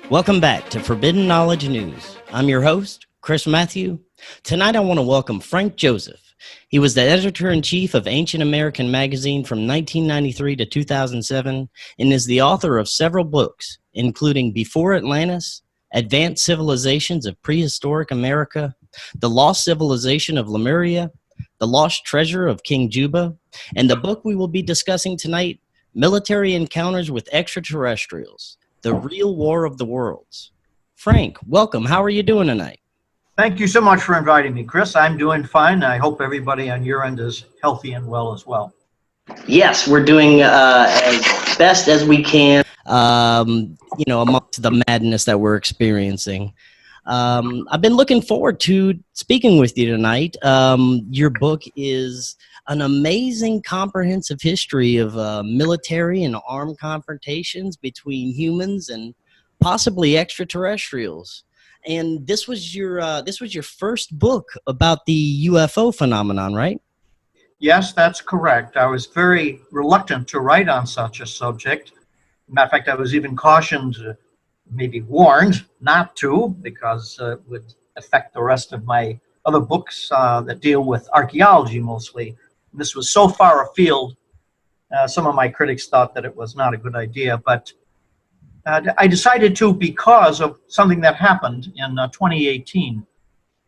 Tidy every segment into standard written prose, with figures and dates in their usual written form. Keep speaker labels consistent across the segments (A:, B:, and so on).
A: Welcome back to Forbidden Knowledge News. I'm your host, Chris Matthew. Tonight I want to welcome Frank Joseph. He was the editor-in-chief of Ancient American magazine from 1993 to 2007 and is the author of several books, including Before Atlantis, Advanced Civilizations of Prehistoric America, The Lost Civilization of Lemuria, The Lost Treasure of King Juba, and the book we will be discussing tonight, Military Encounters with Extraterrestrials, The Real War of the Worlds. Frank, welcome. How are you doing tonight?
B: Thank you so much for inviting me, Chris. I'm doing fine. I hope everybody on your end is healthy and well as well.
A: Yes, we're doing as best as we can, amongst the madness that we're experiencing. I've been looking forward to speaking with you tonight. Your book is an amazing comprehensive history of military and armed confrontations between humans and possibly extraterrestrials. And this was your first book about the UFO phenomenon, right?
B: Yes, that's correct. I was very reluctant to write on such a subject. Matter of fact, I was even cautioned, maybe warned not to, because it would affect the rest of my other books that deal with archaeology mostly. And this was so far afield, some of my critics thought that it was not a good idea, but I decided to because of something that happened in 2018,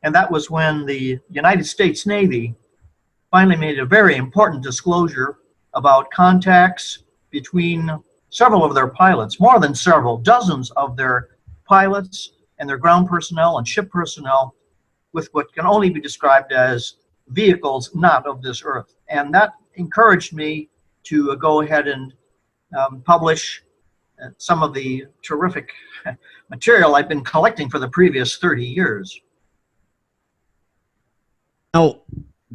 B: and that was when the United States Navy finally made a very important disclosure about contacts between several of their pilots, more than several, dozens of their pilots and their ground personnel and ship personnel with what can only be described as vehicles not of this earth. And that encouraged me to go ahead and publish some of the terrific material I've been collecting for the previous 30 years.
A: Now,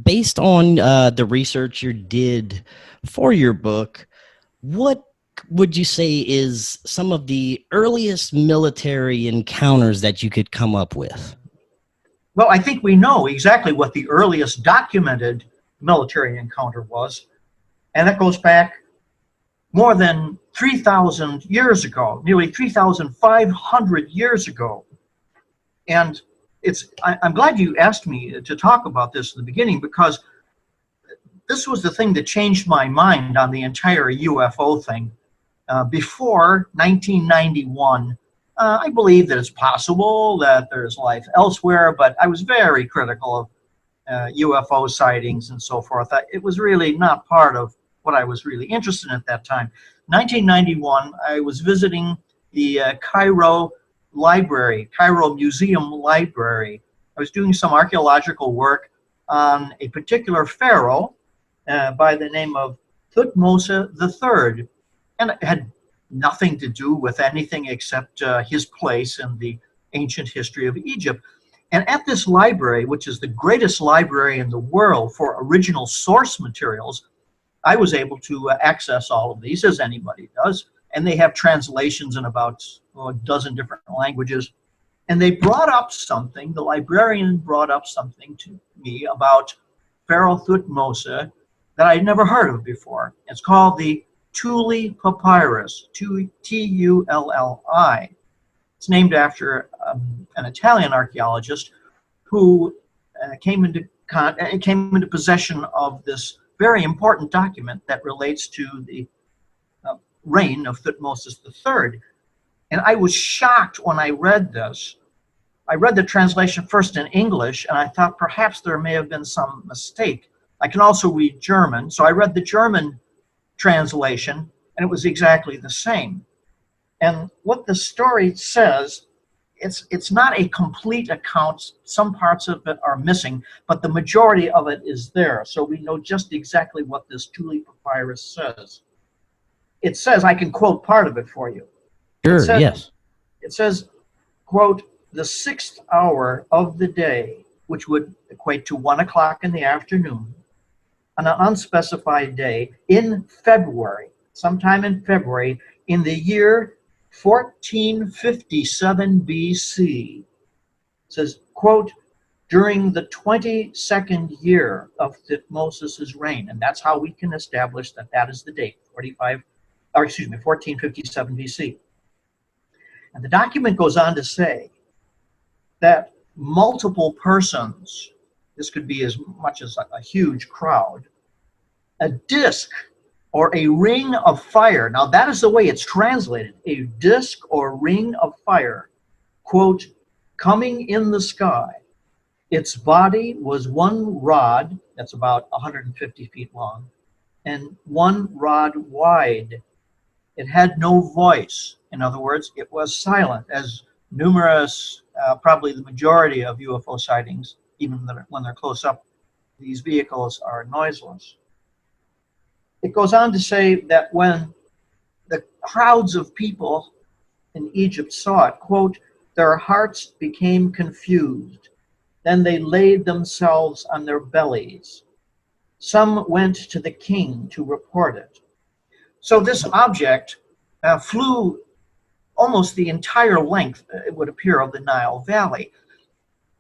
A: based on the research you did for your book, what would you say is some of the earliest military encounters that you could come up with?
B: Well, I think we know exactly what the earliest documented military encounter was, and that goes back more than 3,000 years ago, nearly 3,500 years ago. And I'm glad you asked me to talk about this in the beginning, because this was the thing that changed my mind on the entire UFO thing. Before 1991, I believe that it's possible that there's life elsewhere, but I was very critical of UFO sightings and so forth. It was really not part of what I was really interested in at that time. 1991, I was visiting the Cairo Museum Library. I was doing some archaeological work on a particular pharaoh by the name of Thutmose III. And it had nothing to do with anything except his place in the ancient history of Egypt. And at this library, which is the greatest library in the world for original source materials, I was able to access all of these, as anybody does. And they have translations in about a dozen different languages. And they brought up something, the librarian brought up something to me about Pharaoh Thutmose that I'd never heard of before. It's called the Tulli Papyrus, T-U-L-L-I. It's named after an Italian archaeologist who came into possession of this very important document that relates to the reign of Thutmose III. And I was shocked when I read this. I read the translation first in English, and I thought perhaps there may have been some mistake. I can also read German, so I read the German translation, and it was exactly the same. And what the story says, it's not a complete account. Some parts of it are missing, but the majority of it is there. So we know just exactly what this Tulli Papyrus says. It says, I can quote part of it for you.
A: Sure, yes.
B: It says, quote, the 6th hour of the day, which would equate to 1 o'clock in the afternoon, on an unspecified day in February, sometime in February, in the year 1457 BC. It says, quote, during the 22nd year of Thutmose's reign. And that's how we can establish that that is the date, 1457 BC. And the document goes on to say that multiple persons, this could be as much as a huge crowd, a disc or a ring of fire, now that is the way it's translated, a disc or ring of fire, quote, coming in the sky. Its body was 1 rod, that's about 150 feet long, and 1 rod wide. It had no voice. In other words, it was silent, as numerous, probably the majority of UFO sightings, even when they're close up, these vehicles are noiseless. It goes on to say that when the crowds of people in Egypt saw it, quote, their hearts became confused. Then they laid themselves on their bellies. Some went to the king to report it. So this object flew almost the entire length, it would appear, of the Nile Valley.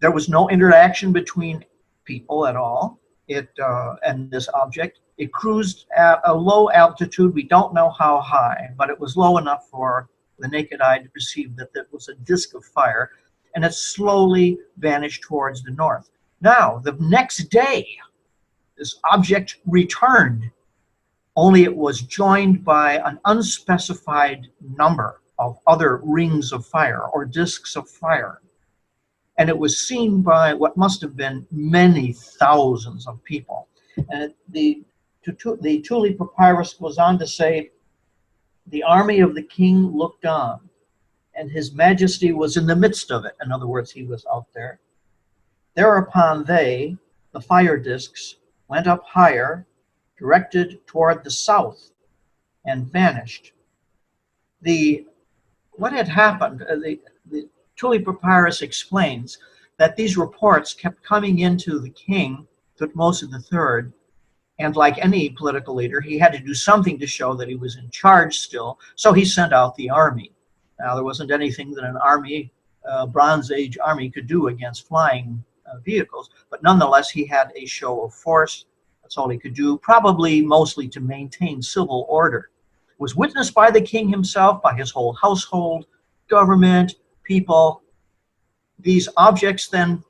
B: There was no interaction between people at all. And this object, it cruised at a low altitude. We don't know how high, but it was low enough for the naked eye to perceive that it was a disk of fire, and it slowly vanished towards the north. Now, the next day, this object returned, only it was joined by an unspecified number of other rings of fire or disks of fire. And it was seen by what must have been many thousands of people. And the Thule Papyrus goes on to say, the army of the king looked on, and his majesty was in the midst of it. In other words, he was out there. Thereupon they, the fire disks, went up higher, directed toward the south, and vanished. What had happened, the Thule Papyrus explains that these reports kept coming into the king, Thutmose III, and like any political leader, he had to do something to show that he was in charge still, so he sent out the army. Now, there wasn't anything that an army, Bronze Age army, could do against flying vehicles, but nonetheless, he had a show of force. That's all he could do, probably mostly to maintain civil order. It was witnessed by the king himself, by his whole household, government, people. These objects then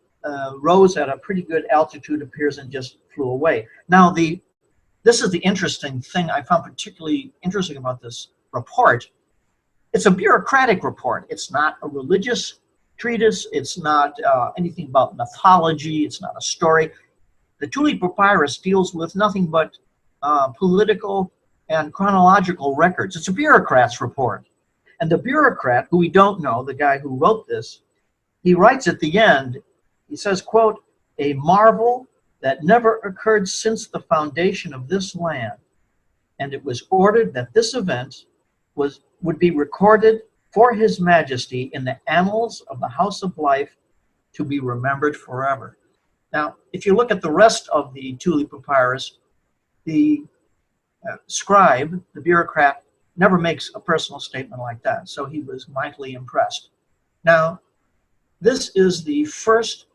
B: rose at a pretty good altitude, appears, and just flew away. Now, this is the interesting thing I found particularly interesting about this report. It's a bureaucratic report. It's not a religious treatise. It's not anything about mythology. It's not a story. The Thule Papyrus deals with nothing but political and chronological records. It's a bureaucrat's report. And the bureaucrat, who we don't know, the guy who wrote this, he writes at the end, he says, quote, a marvel that never occurred since the foundation of this land. And it was ordered that this event would be recorded for His Majesty in the annals of the House of Life to be remembered forever. Now, if you look at the rest of the Thule Papyrus, the scribe, the bureaucrat, never makes a personal statement like that. So he was mightily impressed. Now, this is the first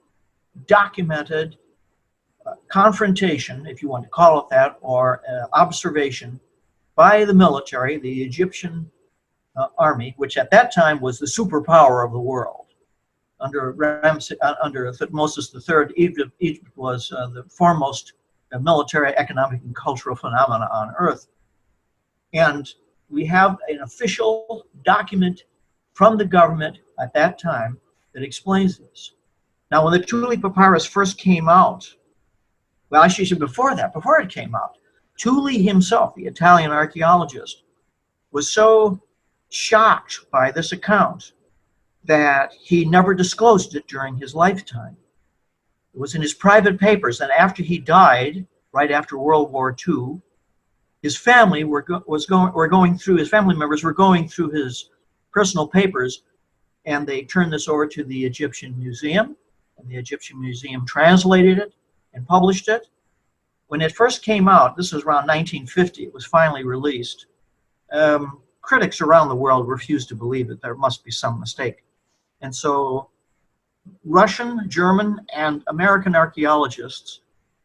B: documented confrontation, if you want to call it that, or observation by the military, the Egyptian army, which at that time was the superpower of the world. Under Thutmose III, Egypt was the foremost military, economic, and cultural phenomena on Earth. And we have an official document from the government at that time that explains this. Now, when the Thule Papyrus first came out, well, actually, before it came out, Thule himself, the Italian archaeologist, was so shocked by this account that he never disclosed it during his lifetime. It was in his private papers, and after he died, right after World War II, his family his family members were going through his personal papers, and they turned this over to the Egyptian Museum, and the Egyptian Museum translated it and published it. When it first came out, this was around 1950, it was finally released. Critics around the world refused to believe that there must be some mistake. And so Russian, German, and American archaeologists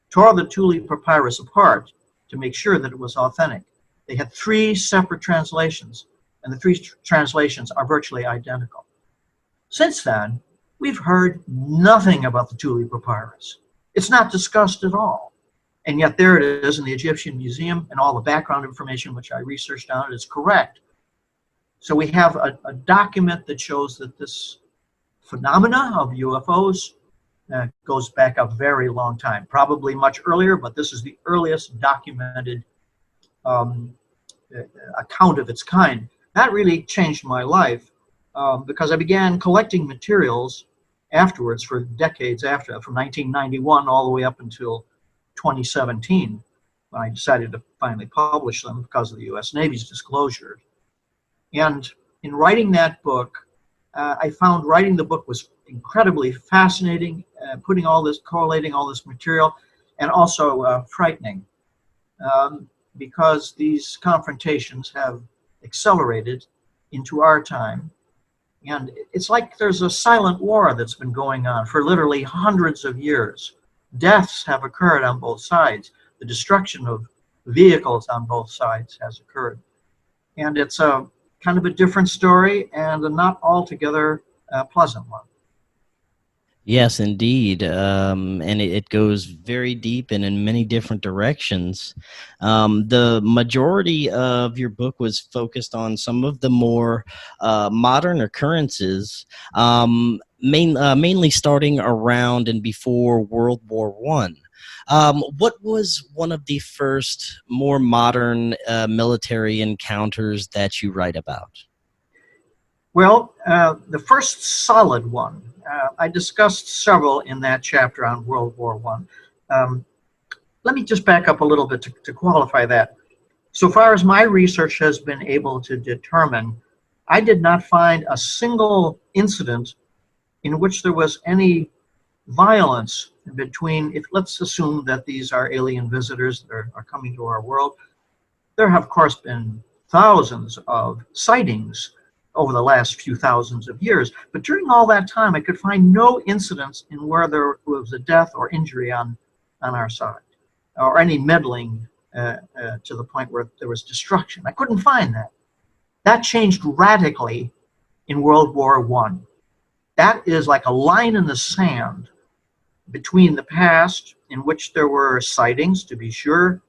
B: tore the Thule Papyrus apart to make sure that it was authentic. They had 3 separate translations. and the three translations are virtually identical. Since then, we've heard nothing about the Thule papyrus. It's not discussed at all. And yet there it is in the Egyptian Museum, and all the background information which I researched on it is correct. So we have a document that shows that this phenomena of UFOs goes back a very long time, probably much earlier, but this is the earliest documented account of its kind. That really changed my life because I began collecting materials afterwards for decades after, from 1991 all the way up until 2017, when I decided to finally publish them because of the U.S. Navy's disclosure. And in writing that book, I found writing the book was incredibly fascinating, correlating all this material, and also frightening, because these confrontations have accelerated into our time. And it's like there's a silent war that's been going on for literally hundreds of years. Deaths have occurred on both sides. The destruction of vehicles on both sides has occurred. And it's a kind of a different story and a not altogether pleasant one.
A: Yes, indeed. And it goes very deep and in many different directions. The majority of your book was focused on some of the more modern occurrences, mainly starting around and before World War One. What was one of the first more modern military encounters that you write about?
B: Well, the first solid one, I discussed several in that chapter on World War I. Let me just back up a little bit to qualify that. So far as my research has been able to determine, I did not find a single incident in which there was any violence between, let's assume that these are alien visitors that are coming to our world. There have, of course, been thousands of sightings over the last few thousands of years. But during all that time, I could find no incidents in where there was a death or injury on our side, or any meddling to the point where there was destruction. I couldn't find that. That changed radically in World War I. That is like a line in the sand between the past, in which there were sightings, to be sure,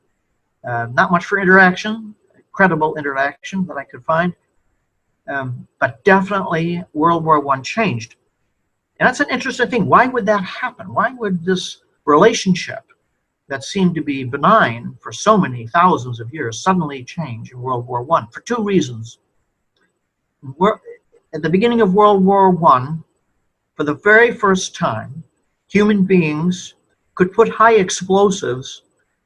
B: not much for interaction, credible interaction that I could find, but definitely World War I changed. And that's an interesting thing. Why would that happen? Why would this relationship that seemed to be benign for so many thousands of years suddenly change in World War I? For two reasons. At the beginning of World War I, for the very first time, human beings could put high explosives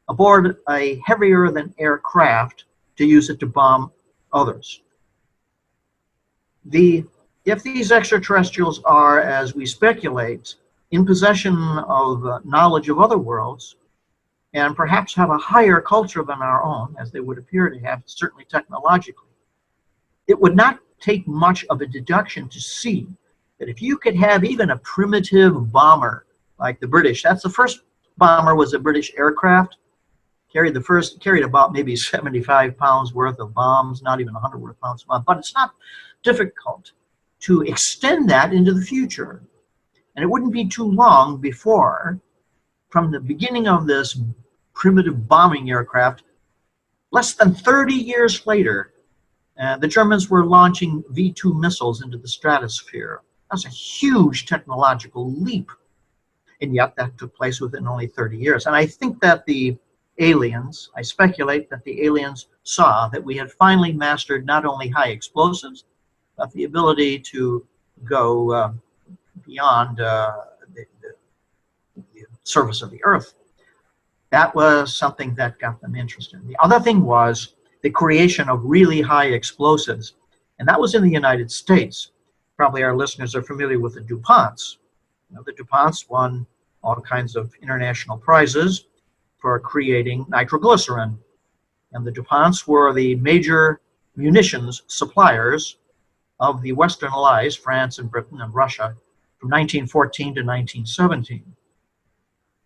B: aboard a heavier than air craft to use it to bomb others. If these extraterrestrials are, as we speculate, in possession of knowledge of other worlds, and perhaps have a higher culture than our own, as they would appear to have, certainly technologically, it would not take much of a deduction to see that if you could have even a primitive bomber like the British, that's the first bomber was a British aircraft, carried about maybe 75 pounds worth of bombs, not even 100 pounds of bombs, but it's not difficult to extend that into the future. And it wouldn't be too long before, from the beginning of this primitive bombing aircraft, less than 30 years later, the Germans were launching V-2 missiles into the stratosphere. That's a huge technological leap. And yet that took place within only 30 years. And I think that I speculate that the aliens saw that we had finally mastered not only high explosives, but the ability to go beyond the surface of the Earth. That was something that got them interested. The other thing was the creation of really high explosives, and that was in the United States. Probably our listeners are familiar with the DuPonts. The DuPonts won all kinds of international prizes for creating nitroglycerin. And the DuPonts were the major munitions suppliers of the Western Allies, France and Britain and Russia, from 1914 to 1917.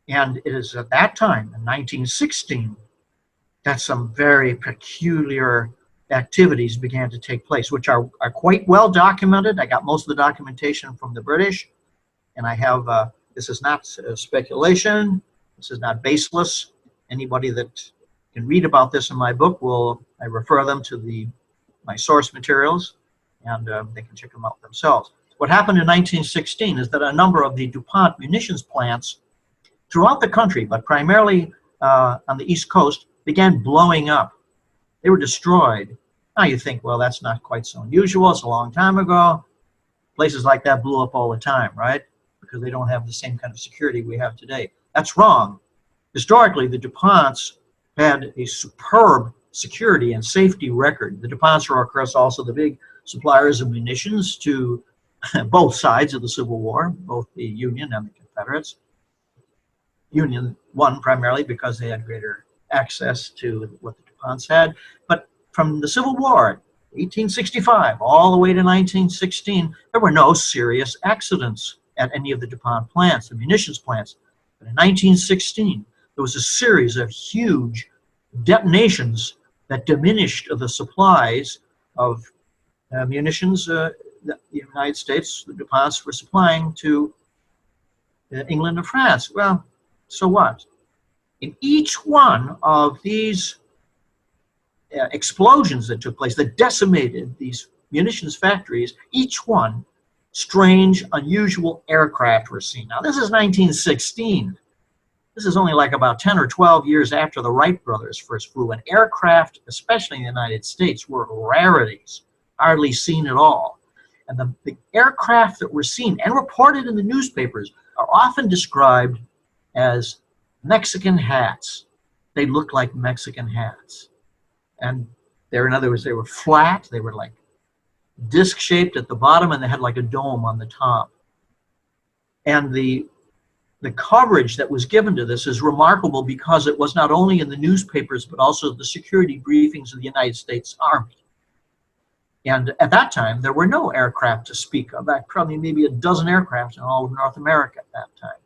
B: And it is at that time, in 1916, that some very peculiar activities began to take place, which are quite well documented. I got most of the documentation from the British, and I have, this is not speculation, this is not baseless. Anybody that can read about this in my book, I refer them to my source materials, and they can check them out themselves. What happened in 1916 is that a number of the DuPont munitions plants throughout the country, but primarily on the East Coast, began blowing up. They were destroyed. Now you think, well, that's not quite so unusual. It's a long time ago. Places like that blew up all the time, right? Because they don't have the same kind of security we have today. That's wrong. Historically, the DuPonts had a superb security and safety record. The DuPonts are, of course, also the big suppliers of munitions to both sides of the Civil War, both the Union and the Confederates. Union won primarily because they had greater access to what the DuPonts had. But from the Civil War, 1865, all the way to 1916, there were no serious accidents at any of the DuPont plants, the munitions plants. But in 1916, there was a series of huge detonations that diminished the supplies of munitions that the United States, the DuPonts, were supplying to England and France. Well, so what? In each one of these explosions that took place, that decimated these munitions factories, each one, strange, unusual aircraft were seen. Now, this is 1916. This is only like about 10 or 12 years after the Wright brothers first flew, and aircraft, especially in the United States, were rarities, hardly seen at all. And the aircraft that were seen and reported in the newspapers are often described as Mexican hats. They looked like Mexican hats. And in other words, they were flat, they were like disc-shaped at the bottom, and they had like a dome on the top. And the coverage that was given to this is remarkable because it was not only in the newspapers, but also the security briefings of the United States Army. And at that time, there were no aircraft to speak of, probably maybe a dozen aircraft in all of North America at that time.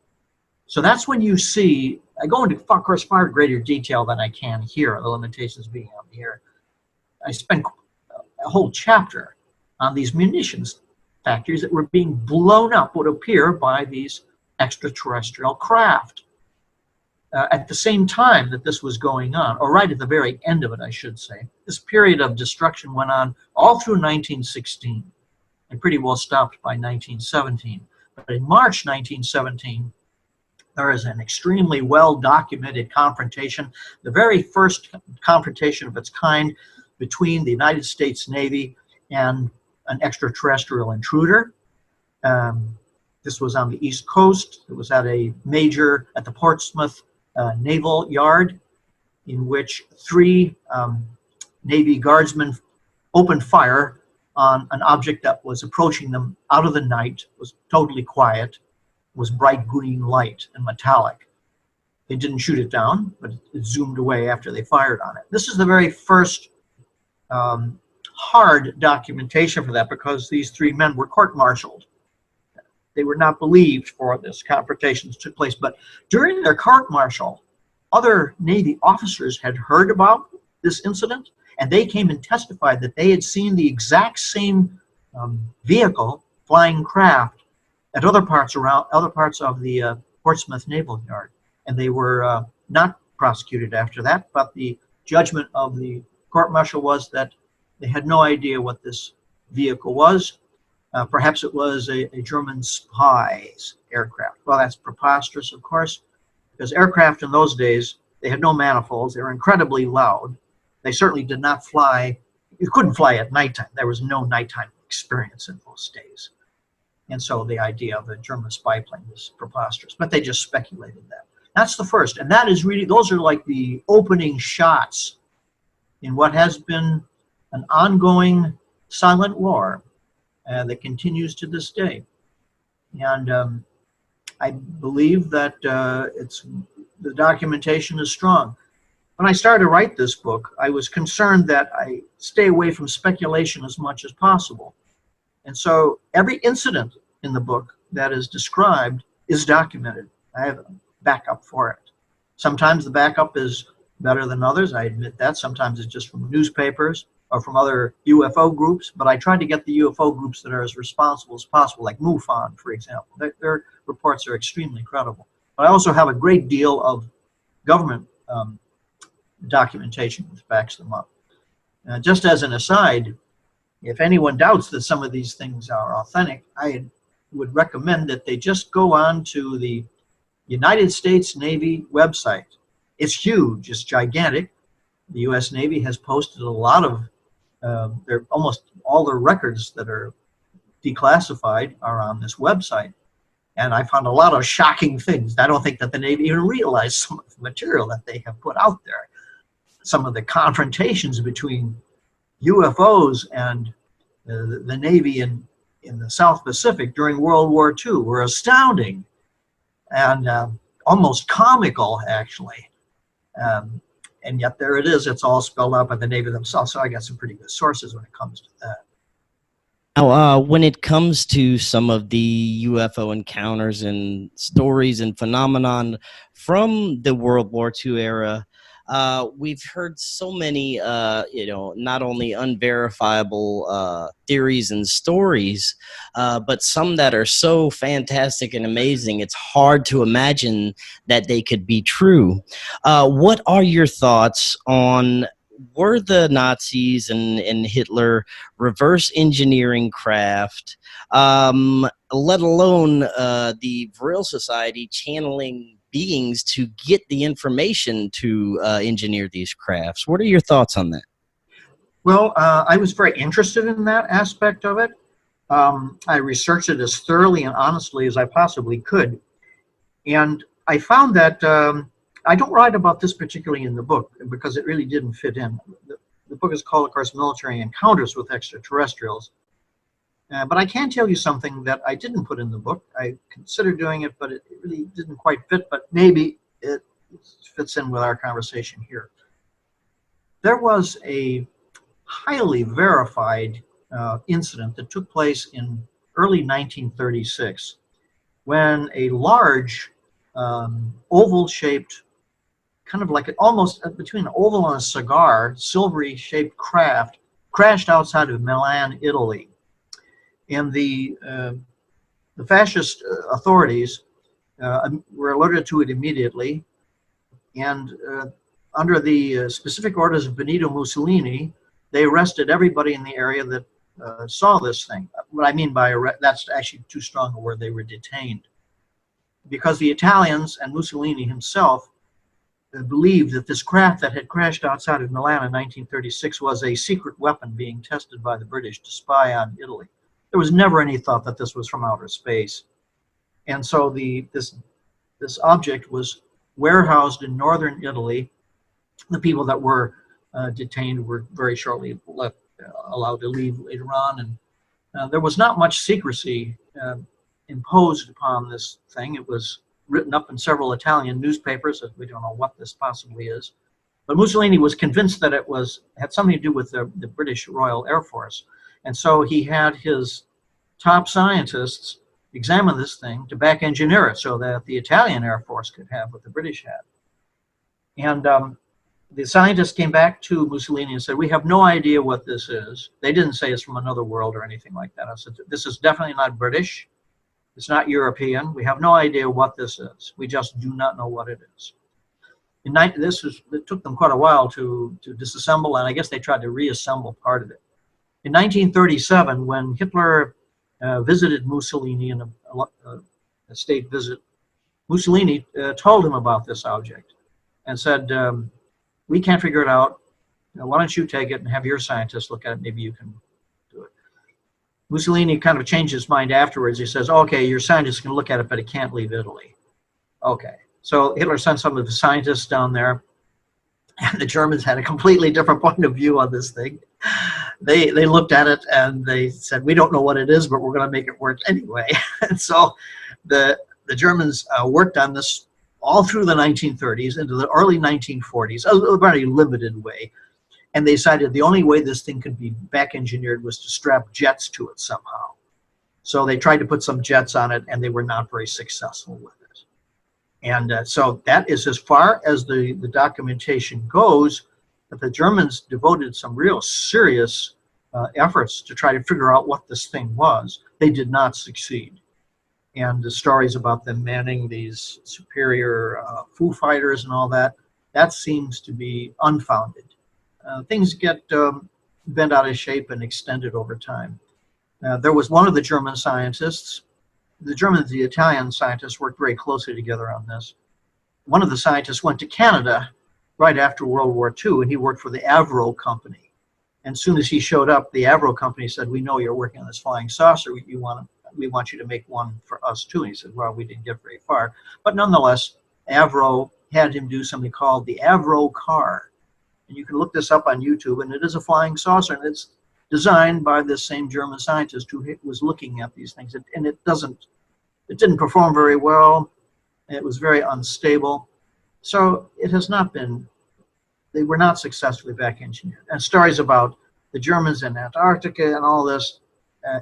B: So that's when you see, I go into, of course, far greater detail than I can here, the limitations being on the air. I spent a whole chapter on these munitions factories that were being blown up, would appear, by these extraterrestrial craft. At the same time that this was going on, or right at the very end of it, I should say, this period of destruction went on all through 1916 and pretty well stopped by 1917. But in March 1917, there is an extremely well-documented confrontation, the very first confrontation of its kind between the United States Navy and an extraterrestrial intruder. This was on the East Coast. It was at the Portsmouth Naval Yard, in which 3 Navy guardsmen opened fire on an object that was approaching them out of the night, was totally quiet, was bright green light and metallic. They didn't shoot it down, but it zoomed away after they fired on it. This is the very first hard documentation for that, because these 3 men were court-martialed. They were not believed for this confrontation that took place. But during their court-martial, other Navy officers had heard about this incident, and they came and testified that they had seen the exact same vehicle, flying craft, at other parts of the Portsmouth Naval Yard. And they were not prosecuted after that, but the judgment of the court-martial was that they had no idea what this vehicle was. Perhaps it was a German spy's aircraft. Well, that's preposterous, of course, because aircraft in those days, they had no manifolds. They were incredibly loud. They certainly did not fly. You couldn't fly at nighttime. There was no nighttime experience in those days. And so the idea of a German spy plane was preposterous, but they just speculated that. That's the first. And that is really, those are like the opening shots in what has been an ongoing silent war that continues to this day. And I believe that the documentation is strong. When I started to write this book, I was concerned that I stay away from speculation as much as possible. And so every incident in the book that is described is documented. I have a backup for it. Sometimes the backup is better than others, I admit that. Sometimes it's just from newspapers. or from other UFO groups, but I tried to get the UFO groups that are as responsible as possible, like MUFON, for example. Their reports are extremely credible. But I also have a great deal of government documentation which backs them up. Just as an aside, if anyone doubts that some of these things are authentic, I would recommend that they just go on to the United States Navy website. It's huge, it's gigantic. The U.S. Navy has posted a lot of almost all their records that are declassified are on this website. And I found a lot of shocking things. I don't think that the Navy even realized some of the material that they have put out there. Some of the confrontations between UFOs and the Navy in the South Pacific during World War II were astounding and almost comical, actually. And yet there it is. It's all spelled out by the Navy themselves. So I got some pretty good sources when it comes to that.
A: Now, when it comes to some of the UFO encounters and stories and phenomenon from the World War II era, we've heard so many, not only unverifiable theories and stories, but some that are so fantastic and amazing, it's hard to imagine that they could be true. What are your thoughts on, were the Nazis and Hitler reverse engineering craft, let alone the Vril Society channeling beings to get the information to engineer these crafts? What are your thoughts on that?
B: Well, I was very interested in that aspect of it. I researched it as thoroughly and honestly as I possibly could. And I found that I don't write about this particularly in the book because it really didn't fit in. The book is called, of course, Military Encounters with Extraterrestrials. But I can tell you something that I didn't put in the book. I considered doing it, but it really didn't quite fit, but maybe it fits in with our conversation here. There was a highly verified incident that took place in early 1936 when a large oval-shaped, kind of like almost between an oval and a cigar, silvery-shaped craft crashed outside of Milan, Italy. And the fascist authorities were alerted to it immediately, and under the specific orders of Benito Mussolini, they arrested everybody in the area that saw this thing. What I mean by that's actually too strong a word. They were detained because the Italians and Mussolini himself believed that this craft that had crashed outside of Milan in 1936 was a secret weapon being tested by the British to spy on Italy. There was never any thought that this was from outer space. And so this object was warehoused in northern Italy. The people that were detained were very shortly allowed to leave later on. And there was not much secrecy imposed upon this thing. It was written up in several Italian newspapers. We don't know what this possibly is. But Mussolini was convinced that it had something to do with the British Royal Air Force. And so he had his top scientists examine this thing to back engineer it so that the Italian Air Force could have what the British had. And the scientists came back to Mussolini and said, we have no idea what this is. They didn't say it's from another world or anything like that. I said, this is definitely not British. It's not European. We have no idea what this is. We just do not know what it is. It took them quite a while to disassemble, and I guess they tried to reassemble part of it. In 1937, when Hitler visited Mussolini in a state visit, Mussolini told him about this object and said, we can't figure it out. Why don't you take it and have your scientists look at it? Maybe you can do it. Mussolini kind of changed his mind afterwards. He says, okay, your scientists can look at it, but it can't leave Italy. Okay. So Hitler sent some of the scientists down there, and the Germans had a completely different point of view on this thing. They looked at it and they said, we don't know what it is, but we're going to make it work anyway. And so the Germans worked on this all through the 1930s into the early 1940s, a very limited way. And they decided the only way this thing could be back engineered was to strap jets to it somehow. So they tried to put some jets on it, and they were not very successful with it. And so that is as far as the documentation goes. that the Germans devoted some real serious efforts to try to figure out what this thing was. They did not succeed. And the stories about them manning these superior Foo Fighters and all that, that seems to be unfounded. Things get bent out of shape and extended over time. There was one of the German scientists. The German and the Italian scientists worked very closely together on this. One of the scientists went to Canada right after World War II, and he worked for the Avro Company. And as soon as he showed up, the Avro Company said, "We know you're working on this flying saucer. We want you to make one for us too." And he said, "Well, we didn't get very far." But nonetheless, Avro had him do something called the Avro car. And you can look this up on YouTube, and it is a flying saucer, and it's designed by this same German scientist who was looking at these things. And it didn't perform very well. It was very unstable. So it has not been, they were not successfully back engineered. And stories about the Germans in Antarctica and all this,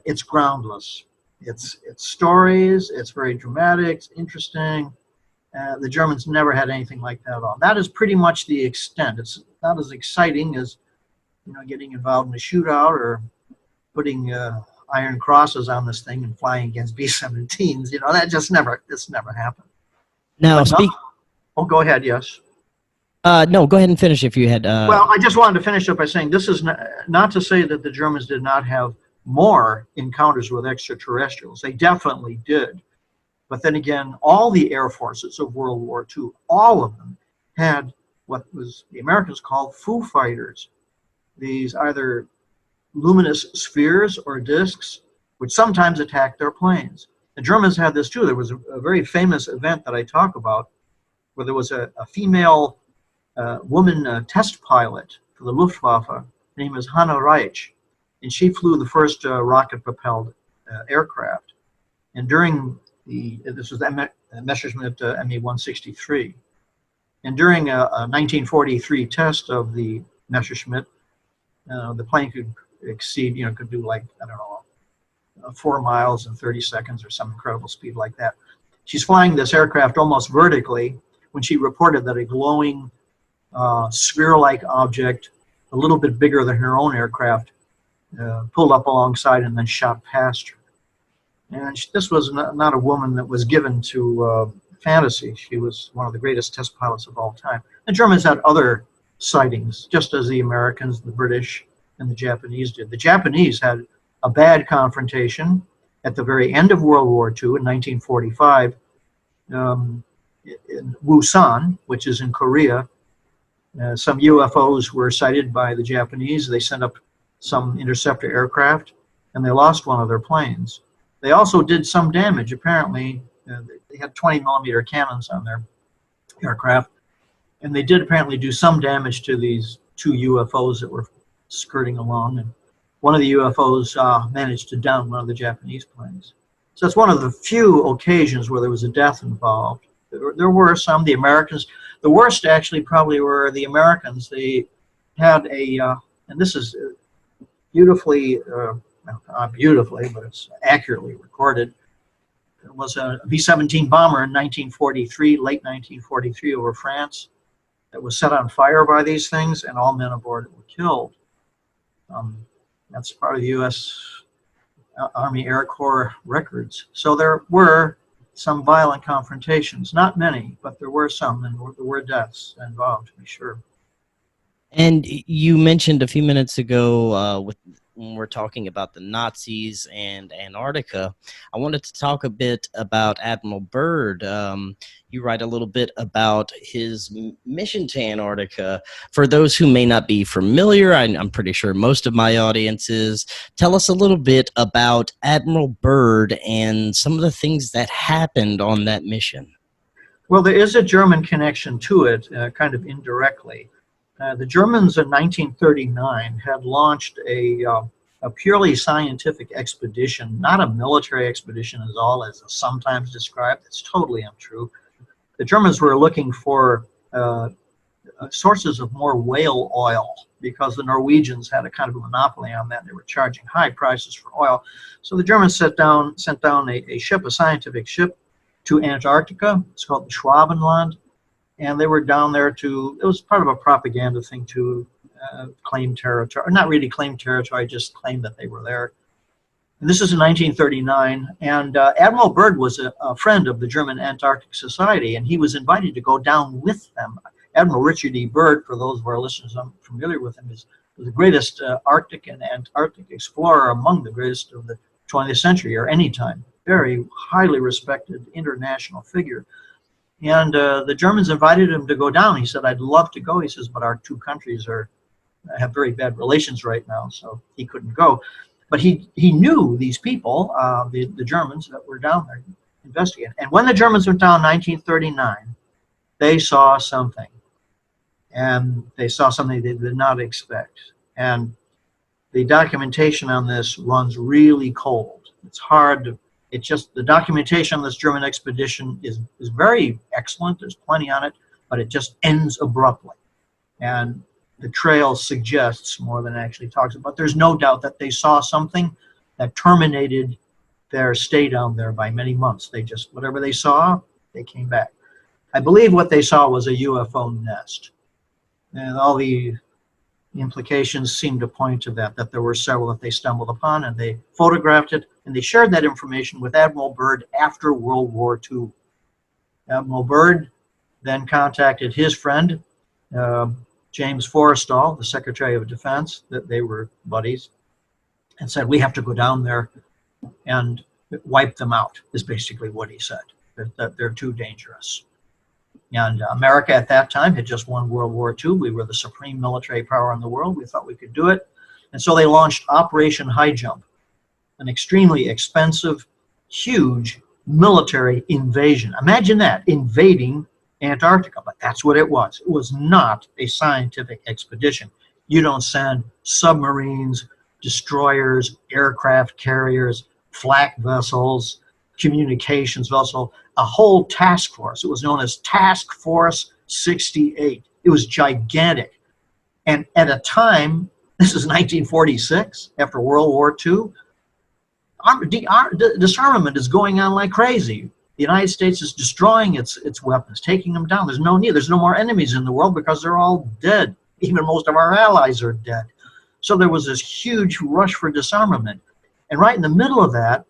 B: it's groundless. It's stories, it's very dramatic, it's interesting. The Germans never had anything like that at all. That is pretty much the extent. It's not as exciting as, getting involved in a shootout or putting iron crosses on this thing and flying against B-17s. This never happened.
A: Now,
B: go ahead, yes.
A: No, go ahead and finish if you had.
B: Well, I just wanted to finish up by saying this is not to say that the Germans did not have more encounters with extraterrestrials. They definitely did. But then again, all the air forces of World War II, all of them had what was the Americans called Foo Fighters. These either luminous spheres or disks, which sometimes attacked their planes. The Germans had this too. There was a very famous event that I talk about where there was a female woman test pilot for the Luftwaffe. Her name is Hanna Reich, and she flew the first rocket-propelled aircraft. And during this was the Messerschmitt Me-163, and during a 1943 test of the Messerschmitt, the plane could exceed, could do like, 4 miles in 30 seconds or some incredible speed like that. She's flying this aircraft almost vertically when she reported that a glowing sphere-like object, a little bit bigger than her own aircraft, pulled up alongside and then shot past her. And this was not a woman that was given to fantasy. She was one of the greatest test pilots of all time. The Germans had other sightings, just as the Americans, the British, and the Japanese did. The Japanese had a bad confrontation at the very end of World War II in 1945 in Busan, which is in Korea. Some UFOs were sighted by the Japanese. They sent up some interceptor aircraft, and they lost one of their planes. They also did some damage. Apparently, they had 20-millimeter cannons on their aircraft, and they did apparently do some damage to these 2 UFOs that were skirting along. And one of the UFOs managed to down one of the Japanese planes. So it's one of the few occasions where there was a death involved. There were some. The Americans, the worst actually probably were the Americans. They had and this is beautifully, not beautifully, but it's accurately recorded. It was a B-17 bomber in 1943, late 1943, over France, that was set on fire by these things, and all men aboard it were killed. That's part of the U.S. Army Air Corps records. So there were some violent confrontations. Not many, but there were some, and there were deaths involved, to be sure.
A: And you mentioned a few minutes ago when we're talking about the Nazis and Antarctica, I wanted to talk a bit about Admiral Byrd. You write a little bit about his mission to Antarctica. For those who may not be familiar, I'm pretty sure most of my audience is. Tell us a little bit about Admiral Byrd and some of the things that happened on that mission.
B: Well, there is a German connection to it, kind of indirectly. The Germans in 1939 had launched a purely scientific expedition, not a military expedition at all, as it's sometimes described. It's totally untrue. The Germans were looking for sources of more whale oil because the Norwegians had a kind of a monopoly on that. They were charging high prices for oil. So the Germans sent down a ship, a scientific ship, to Antarctica. It's called the Schwabenland. And they were down there it was part of a propaganda thing to claimed territory, or not really claimed territory, just claimed that they were there. And this is in 1939, and Admiral Byrd was a friend of the German Antarctic Society, and he was invited to go down with them. Admiral Richard E. Byrd, for those of our listeners I'm familiar with him, was the greatest Arctic and Antarctic explorer, among the greatest of the 20th century or any time. Very highly respected international figure. And the Germans invited him to go down. He said, "I'd love to go." He says, "but our two countries have very bad relations right now," so he couldn't go. But he knew these people, the Germans that were down there investigating. And when the Germans went down in 1939, they saw something. And they saw something they did not expect. And the documentation on this runs really cold. It's hard to, the documentation on this German expedition is very excellent. There's plenty on it, but it just ends abruptly. And the trail suggests more than it actually talks about. There's no doubt that they saw something that terminated their stay down there by many months. They just, whatever they saw, they came back. I believe what they saw was a UFO nest. And all the implications seem to point to that there were several that they stumbled upon, and they photographed it, and they shared that information with Admiral Byrd after World War II. Admiral Byrd then contacted his friend, James Forrestal, the Secretary of Defense, that they were buddies, and said, "We have to go down there and wipe them out," is basically what he said, that they're too dangerous. And America at that time had just won World War II. We were the supreme military power in the world. We thought we could do it. And so they launched Operation High Jump, an extremely expensive, huge military invasion. Imagine that, invading Antarctica, but that's what it was. It was not a scientific expedition. You don't send submarines, destroyers, aircraft carriers, flak vessels, communications vessel, a whole task force. It was known as Task Force 68. It was gigantic. And at a time, this is 1946, after World War II, disarmament is going on like crazy. The United States is destroying its weapons, taking them down. There's no need. There's no more enemies in the world because they're all dead. Even most of our allies are dead. So there was this huge rush for disarmament. And right in the middle of that,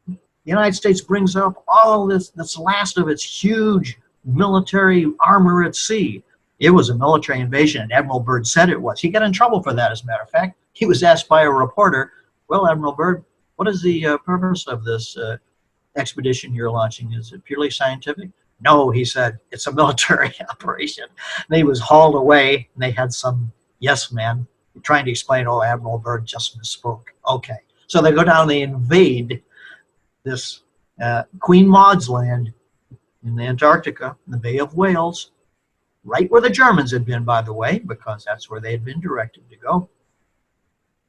B: the United States brings up all this last of its huge military armor at sea. It was a military invasion, and Admiral Byrd said it was. He got in trouble for that, as a matter of fact. He was asked by a reporter, "Well, Admiral Byrd, what is the purpose of this expedition you're launching? Is it purely scientific?" "No," he said, "it's a military operation." And he was hauled away, and they had some yes man trying to explain, "Oh, Admiral Byrd just misspoke." Okay. So they go down, they invade this Queen Maud's land in Antarctica, in the Bay of Whales, right where the Germans had been, by the way, because that's where they had been directed to go.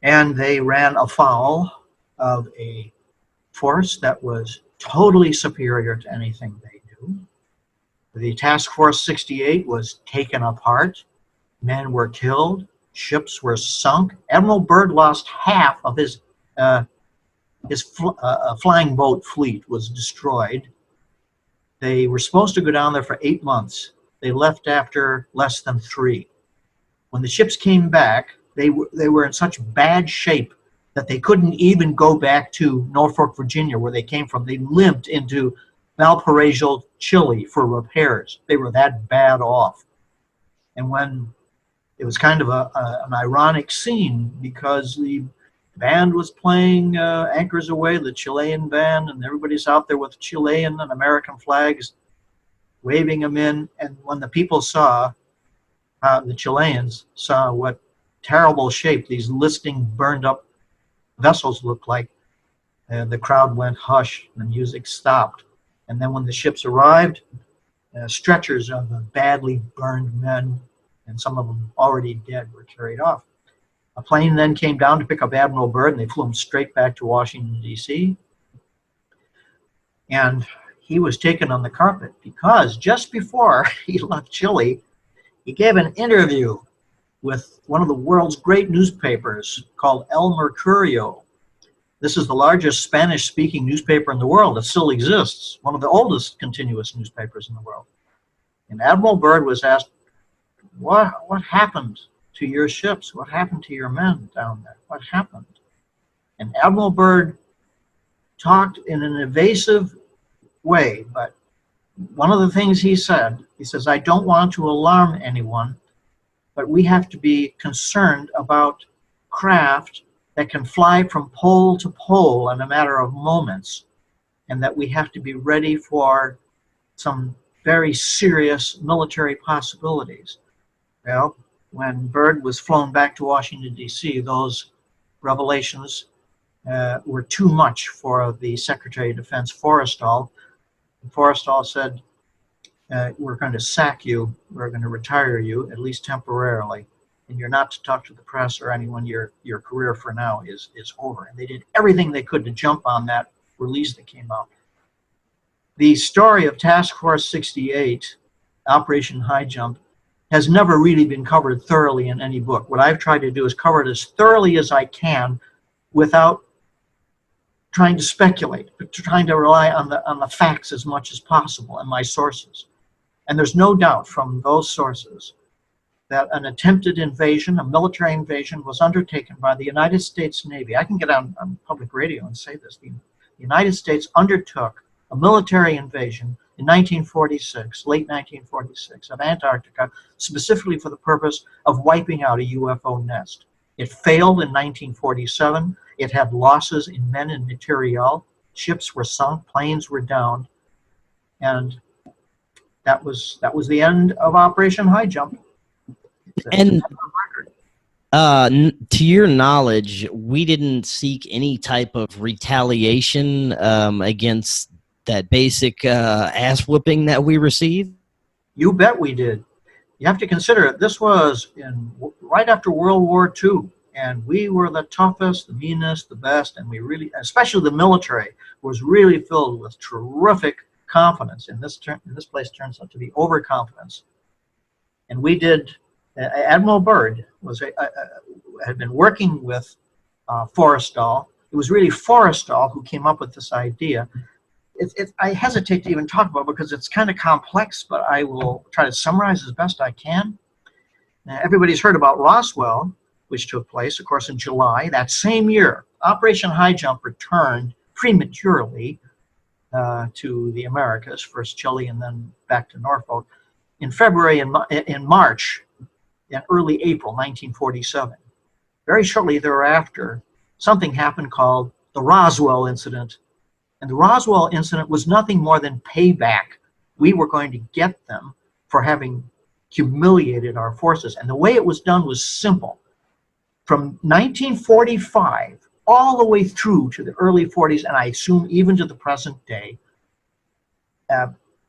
B: And they ran afoul of a force that was totally superior to anything they knew. The Task Force 68 was taken apart. Men were killed. Ships were sunk. Admiral Byrd lost half of his flying boat fleet was destroyed. They were supposed to go down there for 8 months. They left after less than 3. When the ships came back, they were in such bad shape that they couldn't even go back to Norfolk, Virginia, where they came from. They limped into Valparaiso, Chile for repairs. They were that bad off. And when it was kind of an ironic scene, because the band was playing Anchors Away, the Chilean band, and everybody's out there with Chilean and American flags, waving them in. And when the people saw, the Chileans saw what terrible shape these listing burned up vessels looked like, the crowd went hush, the music stopped. And then when the ships arrived, stretchers of the badly burned men, and some of them already dead, were carried off. A plane then came down to pick up Admiral Byrd, and they flew him straight back to Washington, D.C. And he was taken on the carpet because just before he left Chile, he gave an interview with one of the world's great newspapers called El Mercurio. This is the largest Spanish-speaking newspaper in the world. It still exists, one of the oldest continuous newspapers in the world. And Admiral Byrd was asked, what happened to your ships? What happened to your men down there? What happened? And Admiral Byrd talked in an evasive way, but one of the things he said, he says, I don't want to alarm anyone, but we have to be concerned about craft that can fly from pole to pole in a matter of moments, and that we have to be ready for some very serious military possibilities. Well, when Byrd was flown back to Washington, D.C., those revelations were too much for the Secretary of Defense, Forrestal. And Forrestal said, we're going to sack you, we're going to retire you, at least temporarily, and you're not to talk to the press or anyone. Your career for now is over. And they did everything they could to jump on that release that came out. The story of Task Force 68, Operation High Jump, has never really been covered thoroughly in any book. What I've tried to do is cover it as thoroughly as I can without trying to speculate, but trying to rely on the facts as much as possible and my sources. And there's no doubt from those sources that an attempted invasion, a military invasion, was undertaken by the United States Navy. I can get on public radio and say this. The United States undertook a military invasion in 1946, late 1946, of Antarctica, specifically for the purpose of wiping out a UFO nest. It failed in 1947. It had losses in men and material. Ships were sunk, planes were downed, and that was the end of Operation High Jump.
A: And to your knowledge, we didn't seek any type of retaliation against that basic ass whooping that we received?
B: You bet we did. You have to consider it. This was right after World War II, and we were the toughest, the meanest, the best, and we really, especially the military, was really filled with terrific confidence. And this place turns out to be overconfidence. And we did. Admiral Byrd had been working with Forrestal. It was really Forrestal who came up with this idea. I hesitate to even talk about it because it's kind of complex, but I will try to summarize as best I can. Everybody's heard about Roswell, which took place, of course, in July that same year. Operation High Jump returned prematurely to the Americas, first Chile and then back to Norfolk, in February and in March and early April 1947. Very shortly thereafter, something happened called the Roswell Incident. And the Roswell Incident was nothing more than payback. We were going to get them for having humiliated our forces. And the way it was done was simple. From 1945 all the way through to the early 40s, and I assume even to the present day,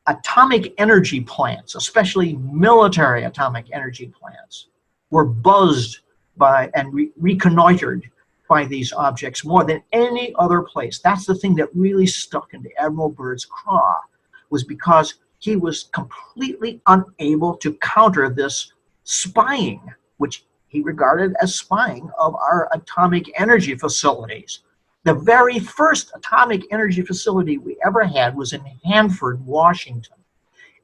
B: atomic energy plants, especially military atomic energy plants, were buzzed by and reconnoitered by these objects more than any other place. That's the thing that really stuck into Admiral Byrd's craw, was because he was completely unable to counter this spying, which he regarded as spying of our atomic energy facilities. The very first atomic energy facility we ever had was in Hanford, Washington.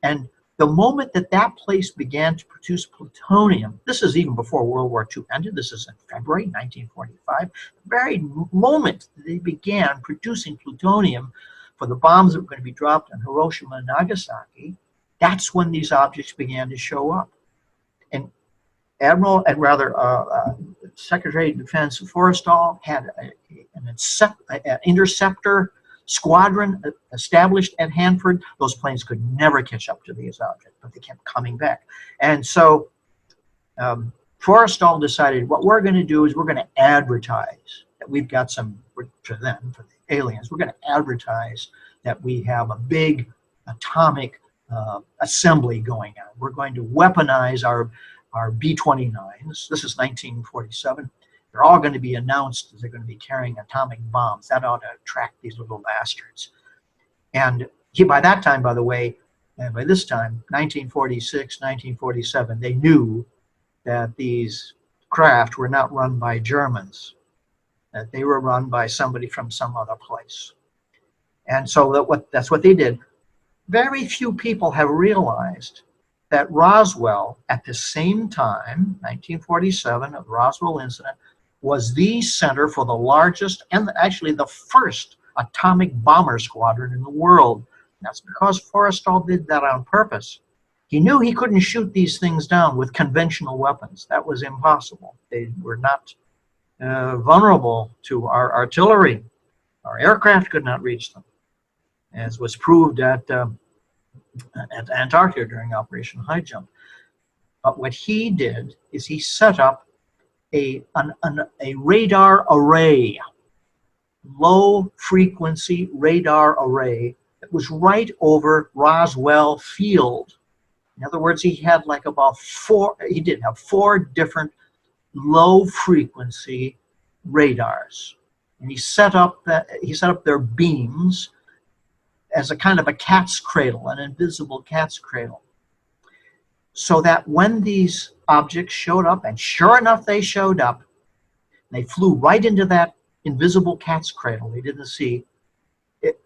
B: And the moment that that place began to produce plutonium, this is even before World War II ended, this is in February 1945, the very moment they began producing plutonium for the bombs that were going to be dropped on Hiroshima and Nagasaki, that's when these objects began to show up. And Secretary of Defense Forrestal had an interceptor squadron established at Hanford. Those planes could never catch up to these objects, but they kept coming back. And so Forrestal decided what we're going to do is we're going to advertise that we've got some, for them, for the aliens, we're going to advertise that we have a big atomic assembly going on. We're going to weaponize our B-29s. This is 1947. They're all going to be announced that they're going to be carrying atomic bombs. That ought to attract these little bastards. And by that time, by the way, by this time, 1946, 1947, they knew that these craft were not run by Germans, that they were run by somebody from some other place. And so that's what they did. Very few people have realized that Roswell, at the same time, 1947, of the Roswell Incident, was the center for the largest and actually the first atomic bomber squadron in the world. That's because Forrestal did that on purpose. He knew he couldn't shoot these things down with conventional weapons. That was impossible. They were not vulnerable to our artillery. Our aircraft could not reach them, as was proved at Antarctica during Operation High Jump. But what he did is he set up a radar array, low-frequency radar array that was right over Roswell Field. In other words, he had like about four different low-frequency radars, and he set up their beams as a kind of a cat's cradle, an invisible cat's cradle, so that when these objects showed up, and sure enough they showed up, they flew right into that invisible cat's cradle they didn't see.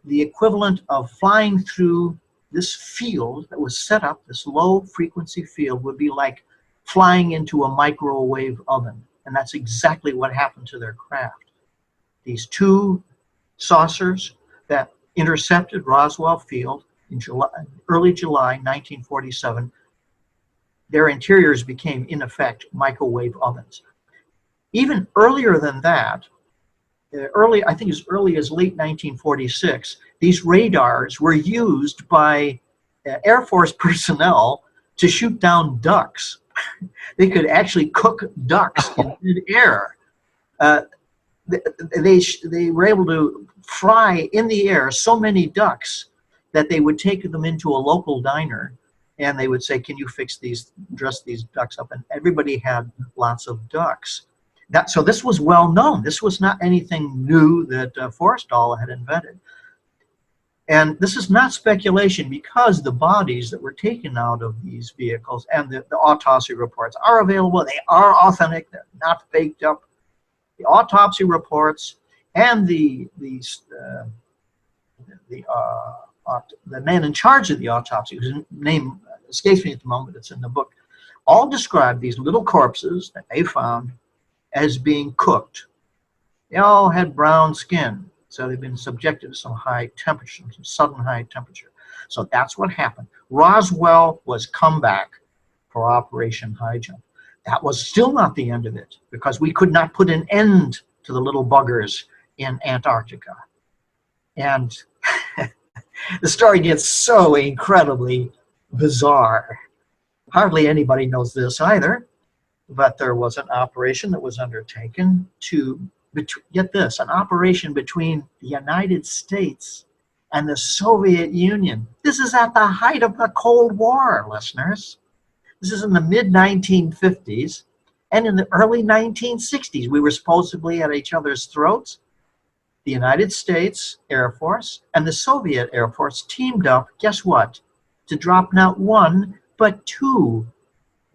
B: The equivalent of flying through this field that was set up, this low frequency field, would be like flying into a microwave oven. And that's exactly what happened to their craft. These two saucers that intercepted Roswell Field in early July 1947, their interiors became, in effect, microwave ovens. Even earlier than that, I think as early as late 1946, these radars were used by Air Force personnel to shoot down ducks. They could actually cook ducks in mid-air. They were able to fry in the air so many ducks that they would take them into a local diner, and they would say, "Can you dress these ducks up?" And everybody had lots of ducks. So this was well known. This was not anything new that Forrestal had invented. And this is not speculation, because the bodies that were taken out of these vehicles and the autopsy reports are available. They are authentic. They're not faked up. The autopsy reports and the man in charge of the autopsy, whose name escapes me at the moment, it's in the book, all describe these little corpses that they found as being cooked. They all had brown skin, so they've been subjected to some high temperature, some sudden high temperature. So that's what happened. Roswell was comeback for Operation High Jump. That was still not the end of it, because we could not put an end to the little buggers in Antarctica. And the story gets so incredibly bizarre. Hardly anybody knows this either, but there was an operation that was undertaken to, get this, an operation between the United States and the Soviet Union. This is at the height of the Cold War, listeners. This is in the mid-1950s, and in the early 1960s, we were supposedly at each other's throats. The United States Air Force and the Soviet Air Force teamed up, guess what, to drop not one, but two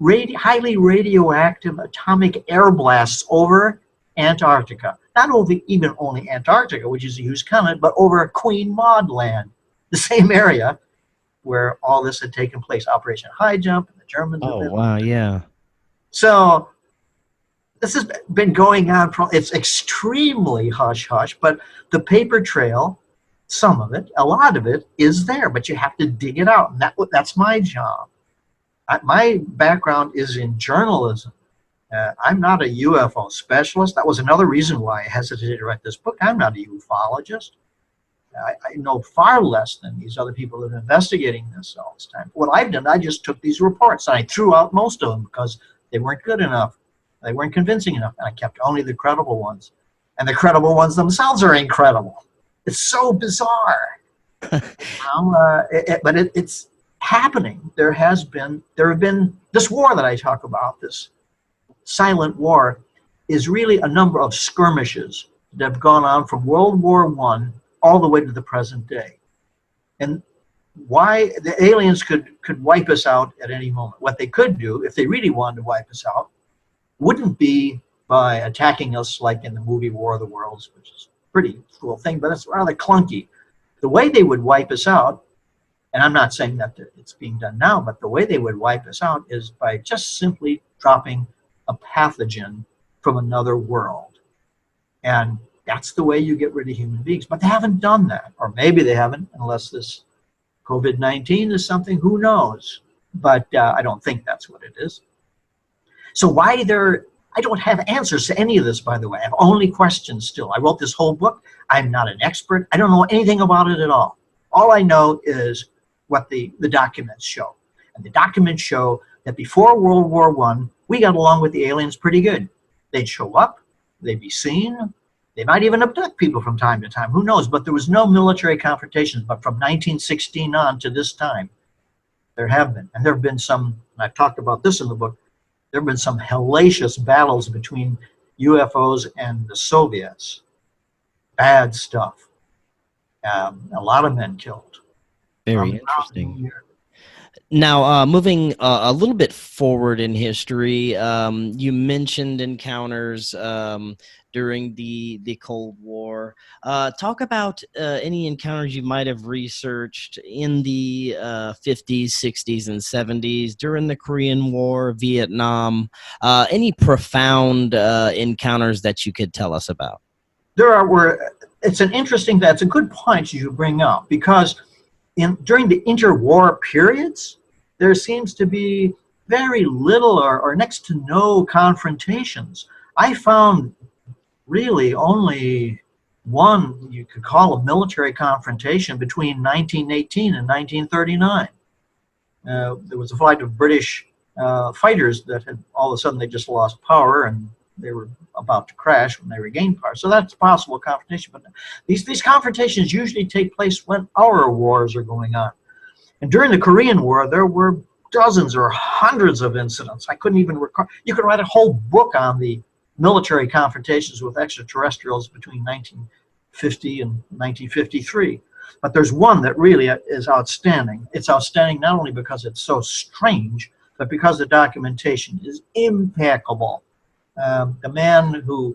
B: highly radioactive atomic air blasts over Antarctica. Not even only Antarctica, which is a huge continent, but over Queen Maud Land, the same area where all this had taken place, Operation High Jump, and the Germans.
A: Oh, wow, yeah.
B: So this has been going on, it's extremely hush-hush, but the paper trail, some of it, a lot of it, is there, but you have to dig it out, and that's my job. My background is in journalism. I'm not a UFO specialist. That was another reason why I hesitated to write this book. I'm not a ufologist. I know far less than these other people that are investigating this all this time. What I've done, I just took these reports and I threw out most of them because they weren't good enough. They weren't convincing enough. And I kept only the credible ones. And the credible ones themselves are incredible. It's so bizarre. But it's happening. There have been this war that I talk about, this silent war, is really a number of skirmishes that have gone on from World War I all the way to the present day. And why the aliens could wipe us out at any moment. What they could do, if they really wanted to wipe us out, wouldn't be by attacking us like in the movie War of the Worlds, which is a pretty cool thing, but it's rather clunky. The way they would wipe us out, And I'm not saying that it's being done now, but the way they would wipe us out is by just simply dropping a pathogen from another world. And that's the way you get rid of human beings. But they haven't done that. Or maybe they haven't, unless this COVID-19 is something, who knows? But I don't think that's what it is. So why I don't have answers to any of this, by the way. I have only questions still. I wrote this whole book. I'm not an expert. I don't know anything about it at all. All I know is what the documents show. And the documents show that before World War I, we got along with the aliens pretty good. They'd show up, they'd be seen, they might even abduct people from time to time, who knows, but there was no military confrontations. But from 1916 on to this time, there have been. And there have been some, and I've talked about this in the book, there have been some hellacious battles between UFOs and the Soviets. Bad stuff. A lot of men killed.
A: Very interesting. Now, moving a little bit forward in history, you mentioned encounters during the Cold War. Talk about any encounters you might have researched in the 50s, 60s, and 70s, during the Korean War, Vietnam, any profound encounters that you could tell us about? That's a good point you bring up, because during the interwar periods, there seems to be very little or next to no confrontations. I found really only one you could call a military confrontation between 1918 and 1939. There was a flight of British fighters that had all of a sudden they just lost power and they were about to crash when they regained power. So that's a possible confrontation. But these confrontations usually take place when our wars are going on. And during the Korean War, there were dozens or hundreds of incidents. I couldn't even recall. You could write a whole book on the military confrontations with extraterrestrials between 1950 and 1953. But there's one that really is outstanding. It's outstanding not only because it's so strange, but because the documentation is impeccable. The man who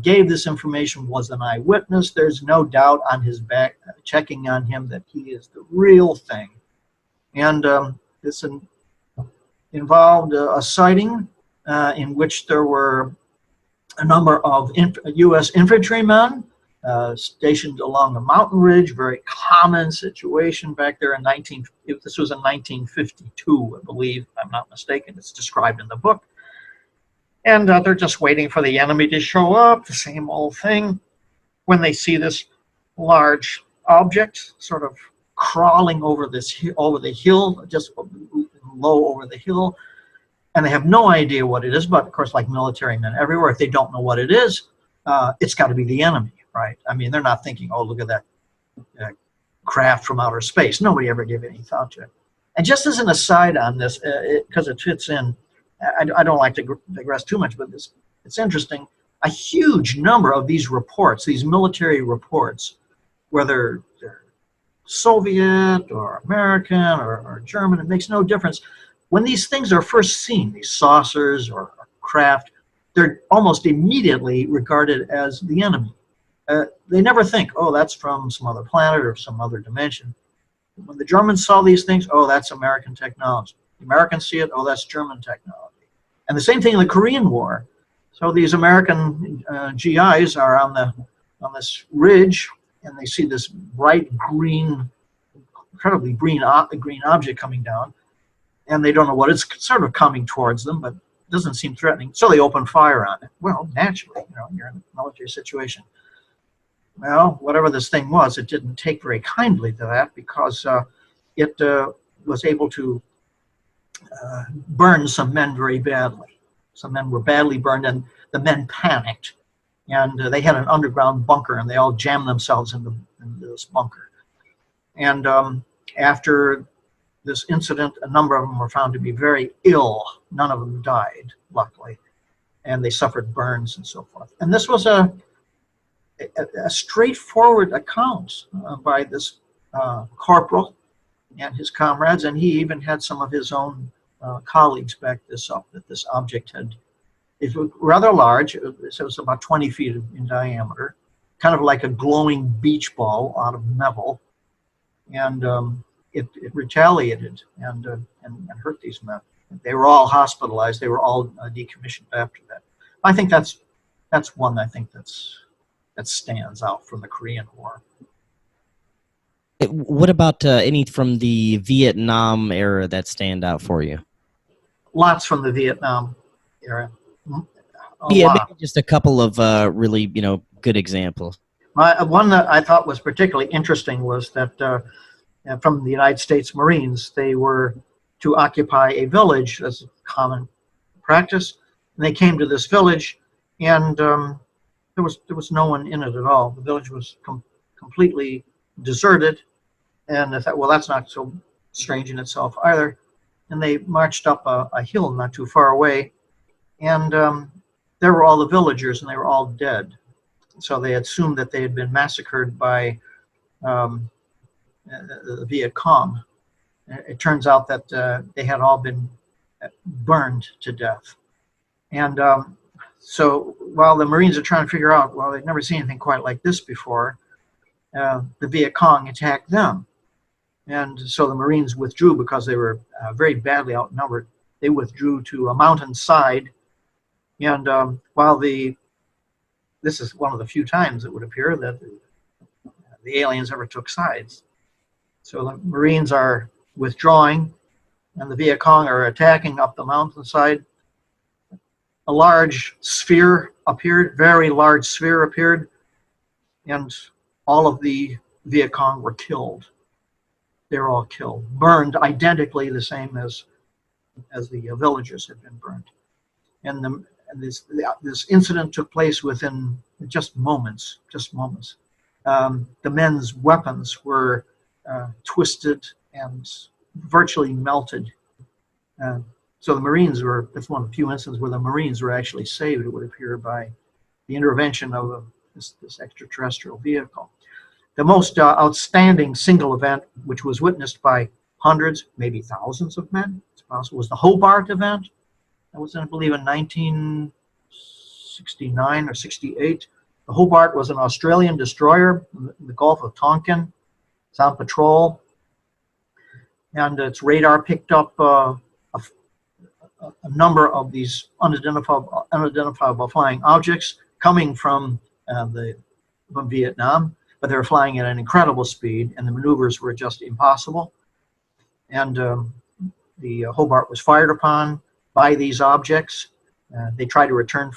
A: gave this information was an eyewitness. There's no doubt on his back, checking on him, that he is the real thing. And this involved a sighting in which there were a number of U.S. infantrymen stationed along a mountain ridge. Very common situation back there this was in 1952, I believe, if I'm not mistaken. It's described in the book. And they're just waiting for the enemy to show up, the same old thing. When they see this large object sort of crawling over the hill, just low over the hill, and they have no idea what it is, but of course, like military men everywhere, if they don't know what it is, it's got to be the enemy, right? I mean, they're not thinking, oh, look at that craft from outer space. Nobody ever gave any thought to it. And just as an aside on this, because it fits in, I don't like to digress too much, but it's interesting. A huge number of these reports, these military reports, whether they're Soviet or American or German, it makes no difference. When these things are first seen, these saucers or craft, they're almost immediately regarded as the enemy. They never think, oh, that's from some other planet or some other dimension. When the Germans saw these things, oh, that's American technology. The Americans see it, oh, that's German technology. And the same thing in the Korean War. So these American GIs are on this ridge, and they see this bright green, incredibly green object coming down, and they don't know what it's sort of coming towards them, but it doesn't seem threatening. So they open fire on it. Well, naturally, you're in a military situation. Well, whatever this thing was, it didn't take very kindly to that, because it was able to burn some men very badly. Some men were badly burned, and the men panicked. And they had an underground bunker, and they all jammed themselves into this bunker. And after this incident, a number of them were found to be very ill. None of them died, luckily. And they suffered burns and so forth. And this was a straightforward account by this corporal and his comrades, and he even had some of his own colleagues back this up, that this object it was rather large. It was about 20 feet in diameter, kind of like a glowing beach ball out of metal. And
B: it retaliated and hurt these men. They were all hospitalized. They were all decommissioned after that. I think that's one I think that stands out from the Korean War.
A: What about any from the Vietnam era that stand out for you?
B: Lots from the Vietnam era.
A: Yeah, maybe just a couple of really, good examples.
B: One that I thought was particularly interesting was that from the United States Marines, they were to occupy a village as a common practice. And they came to this village, and there was no one in it at all. The village was completely deserted, and I thought, well, that's not so strange in itself either. And they marched up a hill not too far away, and there were all the villagers, and they were all dead. So they assumed that they had been massacred by the Viet Cong. It turns out that they had all been burned to death. And so while the Marines are trying to figure out, well, they've never seen anything quite like this before, the Viet Cong attacked them. And so the Marines withdrew because they were very badly outnumbered. They withdrew to a mountainside. And while this is one of the few times it would appear that the aliens ever took sides. So the Marines are withdrawing, and the Viet Cong are attacking up the mountainside. A large sphere appeared, very large sphere appeared, and all of the Viet Cong were killed. They were all killed, burned identically the same as the villagers had been burned. And this incident took place within just moments. The men's weapons were twisted and virtually melted. So the Marines were, that's one of the few instances where the Marines were actually saved, it would appear, by the intervention of this extraterrestrial vehicle. The most outstanding single event, which was witnessed by hundreds, maybe thousands of men, it's possible, was the Hobart event. That was, I believe, in 1969 or 68. The Hobart was an Australian destroyer in the Gulf of Tonkin. It's on patrol. And its radar picked up a number of these unidentifiable flying objects coming from Vietnam, but they were flying at an incredible speed, and the maneuvers were just impossible. And the Hobart was fired upon by these objects. They tried to return,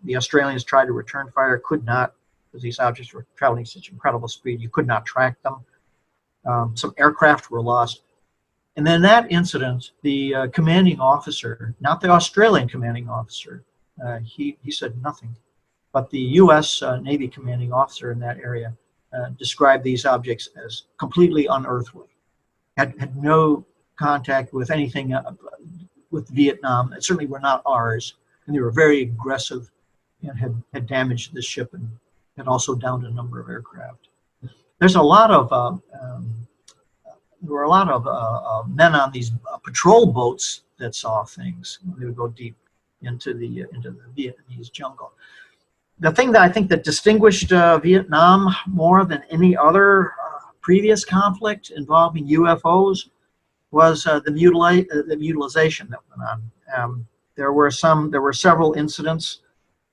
B: the Australians tried to return fire, could not, because these objects were traveling at such incredible speed, you could not track them. Some aircraft were lost. And then that incident, the commanding officer, not the Australian commanding officer, he said nothing, but the U.S. Navy commanding officer in that area described these objects as completely unearthly, had no contact with anything with Vietnam. It certainly were not ours, and they were very aggressive and had damaged the ship and had also downed a number of aircraft. There's a lot of there were a lot of men on these patrol boats that saw things. They would go deep into the Vietnamese jungle. The thing that I think that distinguished Vietnam more than any other previous conflict involving UFOs was the mutilization that went on. There were several incidents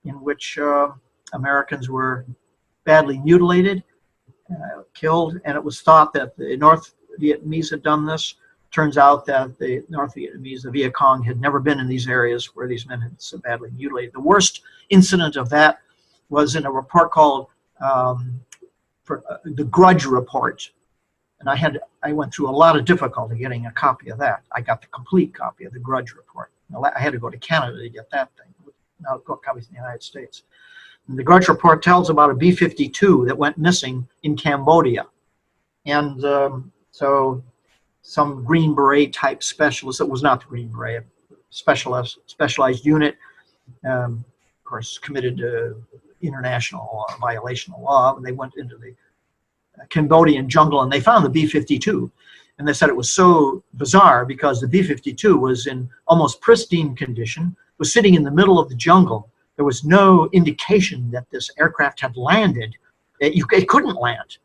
B: in which Americans were badly mutilated, killed, and it was thought that the North Vietnamese had done this. Turns out that the North Vietnamese, the Viet Cong, had never been in these areas where these men had so badly mutilated. The worst incident of that was in a report called the Grudge Report. And I went through a lot of difficulty getting a copy of that. I got the complete copy of the Grudge Report. I had to go to Canada to get that thing. Now I've got copies in the United States. And the Grudge Report tells about a B-52 that went missing in Cambodia. And so some Green Beret type specialist, it was not the Green Beret, specialized unit, of course, committed international violation of law. And they went into the Cambodian jungle and they found the B-52. And they said it was so bizarre because the B-52 was in almost pristine condition, was sitting in the middle of the jungle. There was no indication that this aircraft had landed. It couldn't land.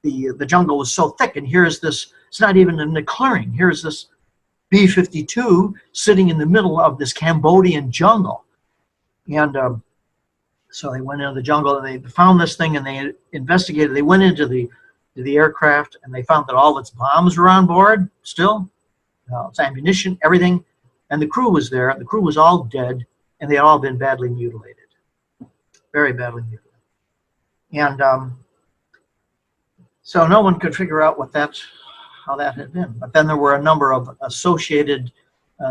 B: the jungle was so thick, and here's this, it's not even in the clearing, here's this B-52 sitting in the middle of this Cambodian jungle. And so they went into the jungle and they found this thing and they investigated. They went into the aircraft and they found that all its bombs were on board still, its ammunition, everything. And the crew was there. The crew was all dead and they had all been badly mutilated, very badly mutilated. And so no one could figure out how that had been. But then there were a number of associated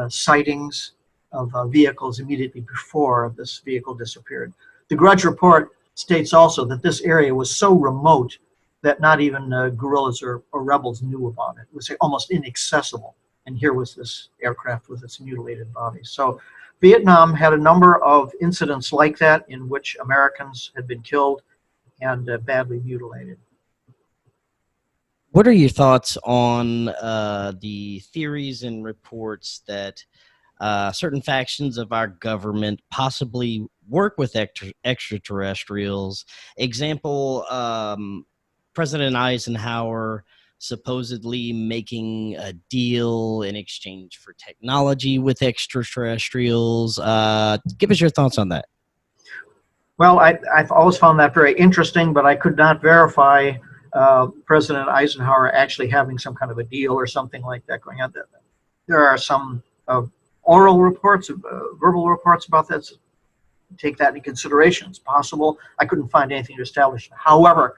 B: sightings of vehicles immediately before this vehicle disappeared. The Grudge Report states also that this area was so remote that not even guerrillas or rebels knew about it. It was almost inaccessible. And here was this aircraft with its mutilated body. So Vietnam had a number of incidents like that in which Americans had been killed and badly mutilated.
A: What are your thoughts on the theories and reports that certain factions of our government possibly work with extraterrestrials? Example, President Eisenhower supposedly making a deal in exchange for technology with extraterrestrials. Give us your thoughts on that.
B: Well, I've always found that very interesting, but I could not verify President Eisenhower actually having some kind of a deal or something like that going on. There are some oral reports, verbal reports about that. So take that into consideration. It's possible. I couldn't find anything to establish. However,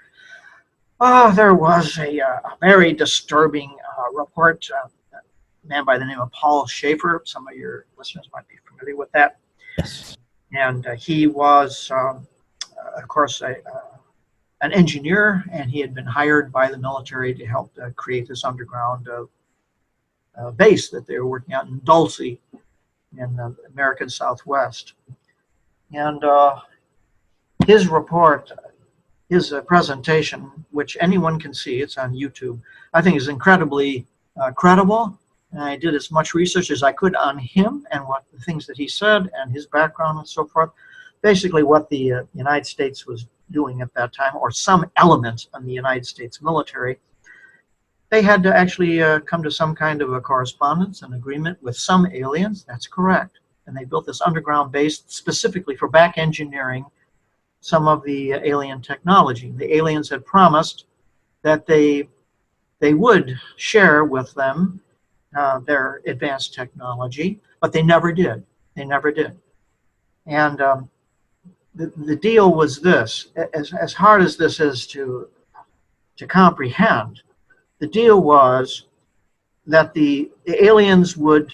B: there was a very disturbing report. A man by the name of Paul Schaefer. Some of your listeners might be familiar with that.
A: Yes.
B: And he was, of course, an engineer, and he had been hired by the military to help create this underground base that they were working out in Odysee in the American Southwest. And his report, his presentation, which anyone can see, it's on YouTube, I think is incredibly credible. And I did as much research as I could on him and what the things that he said and his background and so forth. Basically what the United States was doing at that time, or some element in the United States military, they had to actually come to some kind of a correspondence, an agreement with some aliens. That's correct. And they built this underground base specifically for back engineering some of the alien technology. The aliens had promised that they would share with them their advanced technology, but they never did. They never did. And the deal was this: as hard as this is to comprehend, the deal was that the aliens would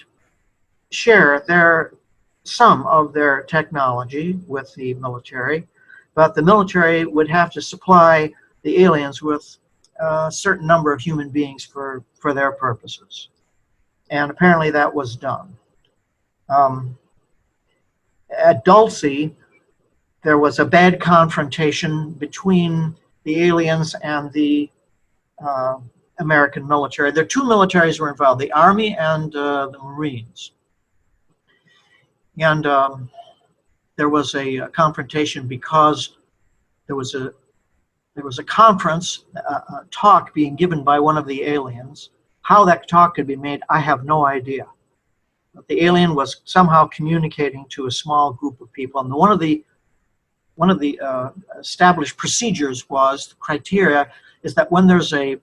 B: share some of their technology with the military, but the military would have to supply the aliens with a certain number of human beings for their purposes. And apparently that was done. At Odysee, there was a bad confrontation between the aliens and the American military. There are two militaries were involved, the Army and the Marines. And there was a confrontation because there was a conference, a talk being given by one of the aliens. How that talk could be made, I have no idea. But the alien was somehow communicating to a small group of people, and one of the established procedures was, the criteria is that when there's a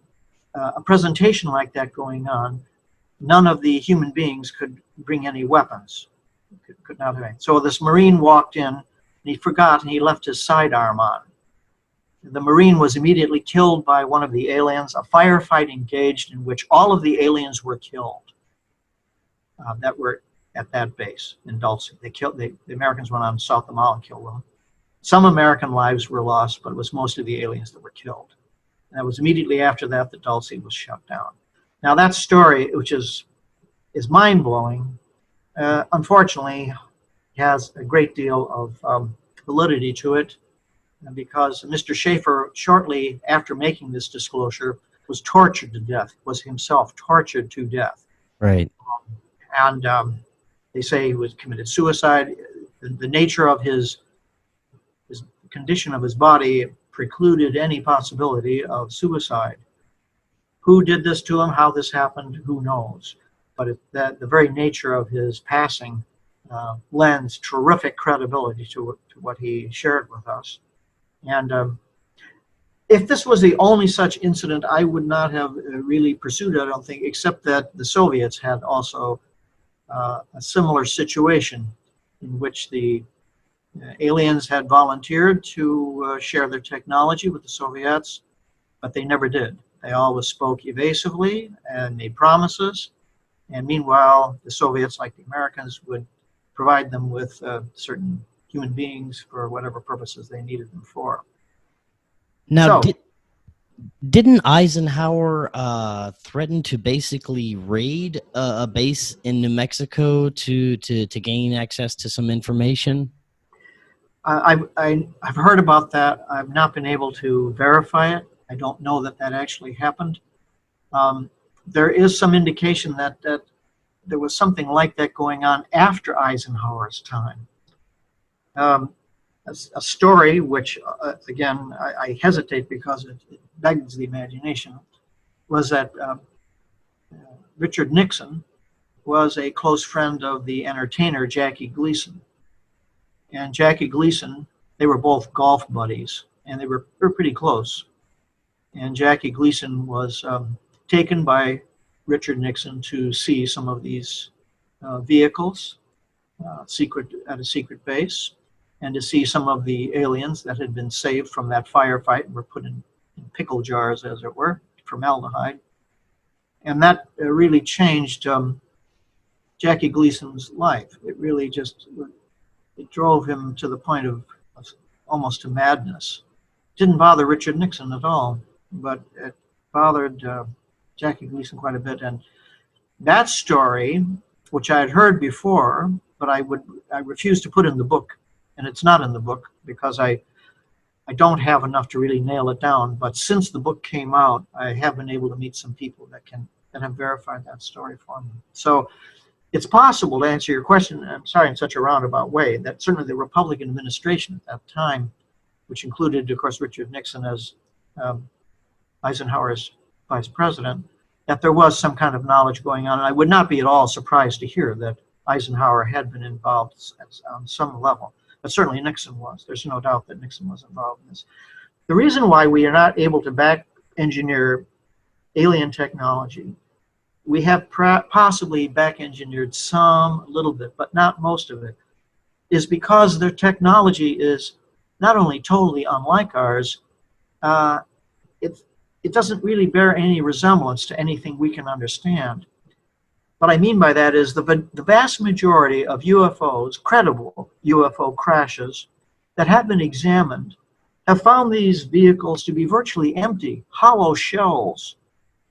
B: presentation like that going on, none of the human beings could bring any weapons. Could not have any. So this Marine walked in, and he forgot, and he left his sidearm on. The Marine was immediately killed by one of the aliens. A firefight engaged in which all of the aliens were killed that were at that base in Odysee. The Americans went on to South Mall and killed them. Some American lives were lost, but it was mostly the aliens that were killed. And it was immediately after that that Odysee was shut down. Now that story, which is mind-blowing, unfortunately has a great deal of validity to it, because Mr. Schaefer, shortly after making this disclosure, was tortured to death, was himself tortured to death.
A: Right.
B: And they say he was committed suicide. The nature of his condition of his body precluded any possibility of suicide. Who did this to him, how this happened, who knows? But the very nature of his passing lends terrific credibility to what he shared with us. And if this was the only such incident, I would not have really pursued it, I don't think, except that the Soviets had also a similar situation in which the aliens had volunteered to share their technology with the Soviets, but they never did. They always spoke evasively and made promises, and meanwhile, the Soviets, like the Americans, would provide them with certain human beings for whatever purposes they needed them for.
A: Now, didn't Eisenhower threaten to basically raid a base in New Mexico to gain access to some information?
B: I've heard about that. I've not been able to verify it. I don't know that that actually happened. There is some indication that there was something like that going on after Eisenhower's time. A story which, again, I hesitate because it begs the imagination, was that Richard Nixon was a close friend of the entertainer Jackie Gleason. And Jackie Gleason, they were both golf buddies, and they were pretty close. And Jackie Gleason was taken by Richard Nixon to see some of these vehicles at a secret base, and to see some of the aliens that had been saved from that firefight and were put in pickle jars, as it were, formaldehyde. And that really changed Jackie Gleason's life. It really just, it drove him to the point of almost to madness. Didn't bother Richard Nixon at all, but it bothered Jackie Gleason quite a bit. And that story, which I had heard before, but I refused to put in the book, and it's not in the book because I don't have enough to really nail it down. But since the book came out, I have been able to meet some people that have verified that story for me. So it's possible, to answer your question, I'm sorry in such a roundabout way, that certainly the Republican administration at that time, which included, of course, Richard Nixon as Eisenhower's vice president, that there was some kind of knowledge going on. And I would not be at all surprised to hear that Eisenhower had been involved on some level. But certainly Nixon was. There's no doubt that Nixon was involved in this. The reason why we are not able to back engineer alien technology, we have possibly back engineered some, a little bit, but not most of it, is because their technology is not only totally unlike ours, it doesn't really bear any resemblance to anything we can understand. What I mean by that is the vast majority of UFOs, credible UFO crashes that have been examined, have found these vehicles to be virtually empty, hollow shells.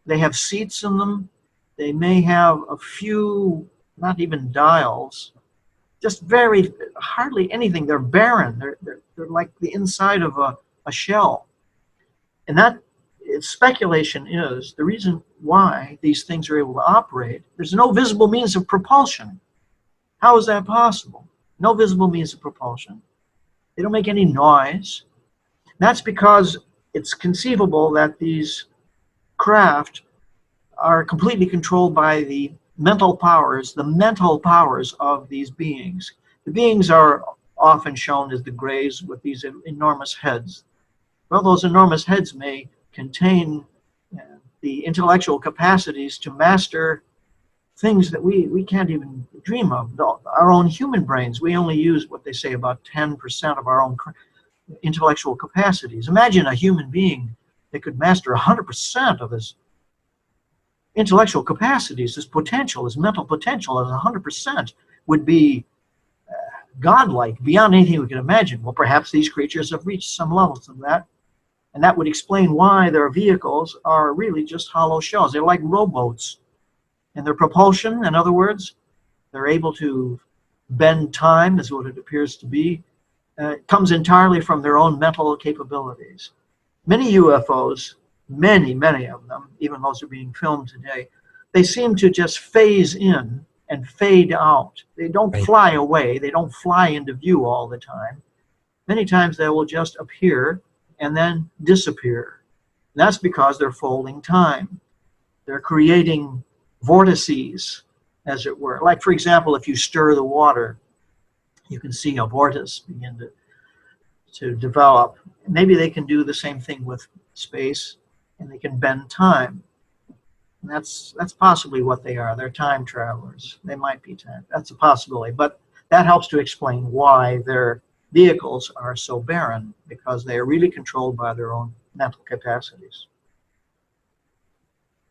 B: They have seats in them. They may have a few, not even dials, just hardly anything. They're barren. They're like the inside of a shell. And that speculation is the reason why these things are able to operate. There's no visible means of propulsion. How is that possible? No visible means of propulsion. They don't make any noise. That's because it's conceivable that these craft are completely controlled by the mental powers of these beings. The beings are often shown as the grays with these enormous heads. Well, those enormous heads may contain the intellectual capacities to master things that we can't even dream of. Our own human brains, we only use what they say about 10% of our own intellectual capacities. Imagine a human being that could master 100% of his intellectual capacities, his potential, his mental potential, as 100% would be godlike, beyond anything we can imagine. Well, perhaps these creatures have reached some levels of that. And that would explain why their vehicles are really just hollow shells. They're like rowboats. And their propulsion, in other words, they're able to bend time, is what it appears to be, comes entirely from their own mental capabilities. Many UFOs, many of them, even those are being filmed today, they seem to just phase in and fade out. They don't fly away. They don't fly into view all the time. Many times they will just appear and then disappear. And that's because they're folding time. They're creating vortices, as it were. Like, for example, if you stir the water, you can see a vortice begin to develop. Maybe they can do the same thing with space, and they can bend time. And that's possibly what they are. They're time travelers. They might be time. That's a possibility. But that helps to explain why their vehicles are so barren, because they are really controlled by their own mental capacities.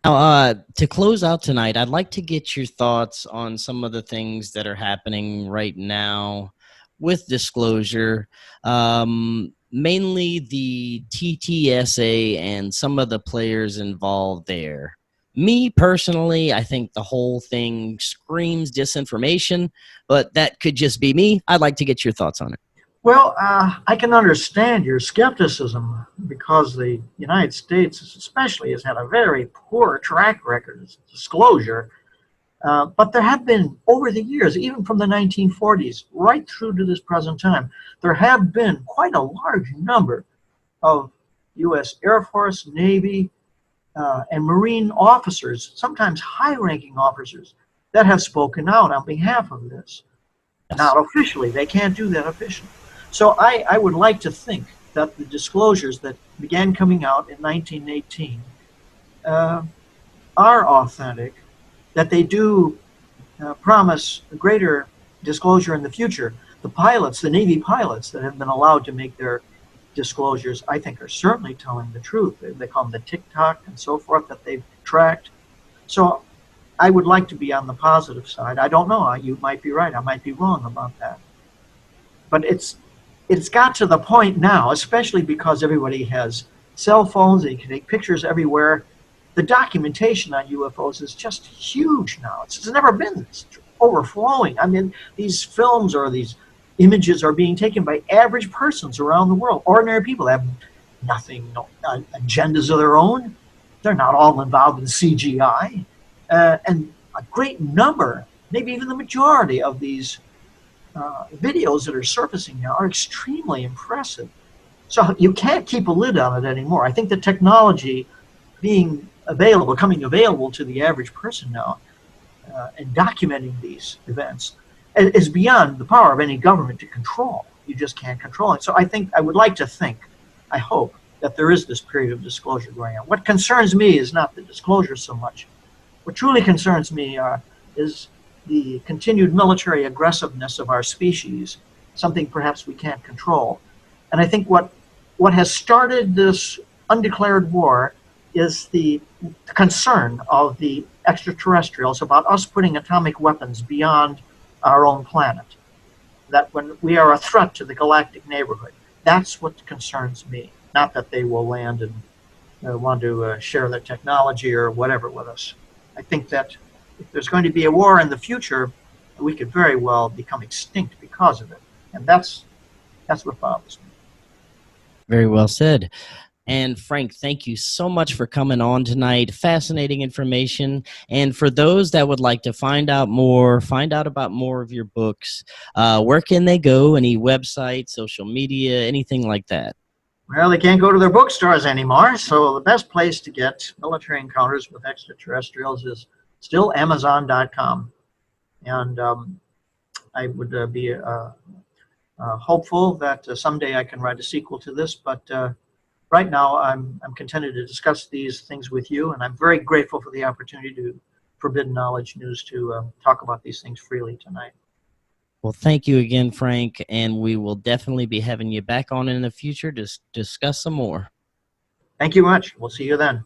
A: Now, to close out tonight, I'd like to get your thoughts on some of the things that are happening right now with disclosure, mainly the TTSA and some of the players involved there. Me, personally, I think the whole thing screams disinformation, but that could just be me. I'd like to get your thoughts on it.
B: Well, I can understand your skepticism, because the United States especially has had a very poor track record of disclosure. But there have been, over the years, even from the 1940s right through to this present time, there have been quite a large number of U.S. Air Force, Navy, and Marine officers, sometimes high-ranking officers, that have spoken out on behalf of this. Yes. Not officially. They can't do that officially. So I would like to think that the disclosures that began coming out in 1918 are authentic, that they do promise greater disclosure in the future. The pilots, the Navy pilots that have been allowed to make their disclosures, I think, are certainly telling the truth. They call them the TikTok and so forth that they've tracked. So I would like to be on the positive side. I don't know. You might be right. I might be wrong about that. But it's got to the point now, especially because everybody has cell phones, they can take pictures everywhere. The documentation on UFOs is just huge now. It's never been overflowing. I mean, these films or these images are being taken by average persons around the world. Ordinary people have nothing, no agendas of their own. They're not all involved in CGI. And a great number, maybe even the majority of these videos that are surfacing now are extremely impressive. So you can't keep a lid on it anymore. I think the technology being available, coming available to the average person now, and documenting these events is beyond the power of any government to control. You just can't control it. So I would like to think, I hope, that there is this period of disclosure going on. What concerns me is not the disclosure so much. What truly concerns me is the continued military aggressiveness of our species, something perhaps we can't control. And I think what has started this undeclared war is the concern of the extraterrestrials about us putting atomic weapons beyond our own planet. That when we are a threat to the galactic neighborhood, that's what concerns me. Not that they will land and want to share their technology or whatever with us. I think that if there's going to be a war in the future, we could very well become extinct because of it. And that's what bothers me.
A: Very well said. And Frank, thank you so much for coming on tonight. Fascinating information. And for those that would like to find out about more of your books, where can they go? Any website, social media, anything like that?
B: Well, they can't go to their bookstores anymore. So the best place to get Military Encounters with Extraterrestrials is still Amazon.com. And I would be hopeful that someday I can write a sequel to this. But right now, I'm contented to discuss these things with you. And I'm very grateful for the opportunity to Forbidden Knowledge News to talk about these things freely tonight.
A: Well, thank you again, Frank. And we will definitely be having you back on in the future to discuss some more.
B: Thank you much. We'll see you then.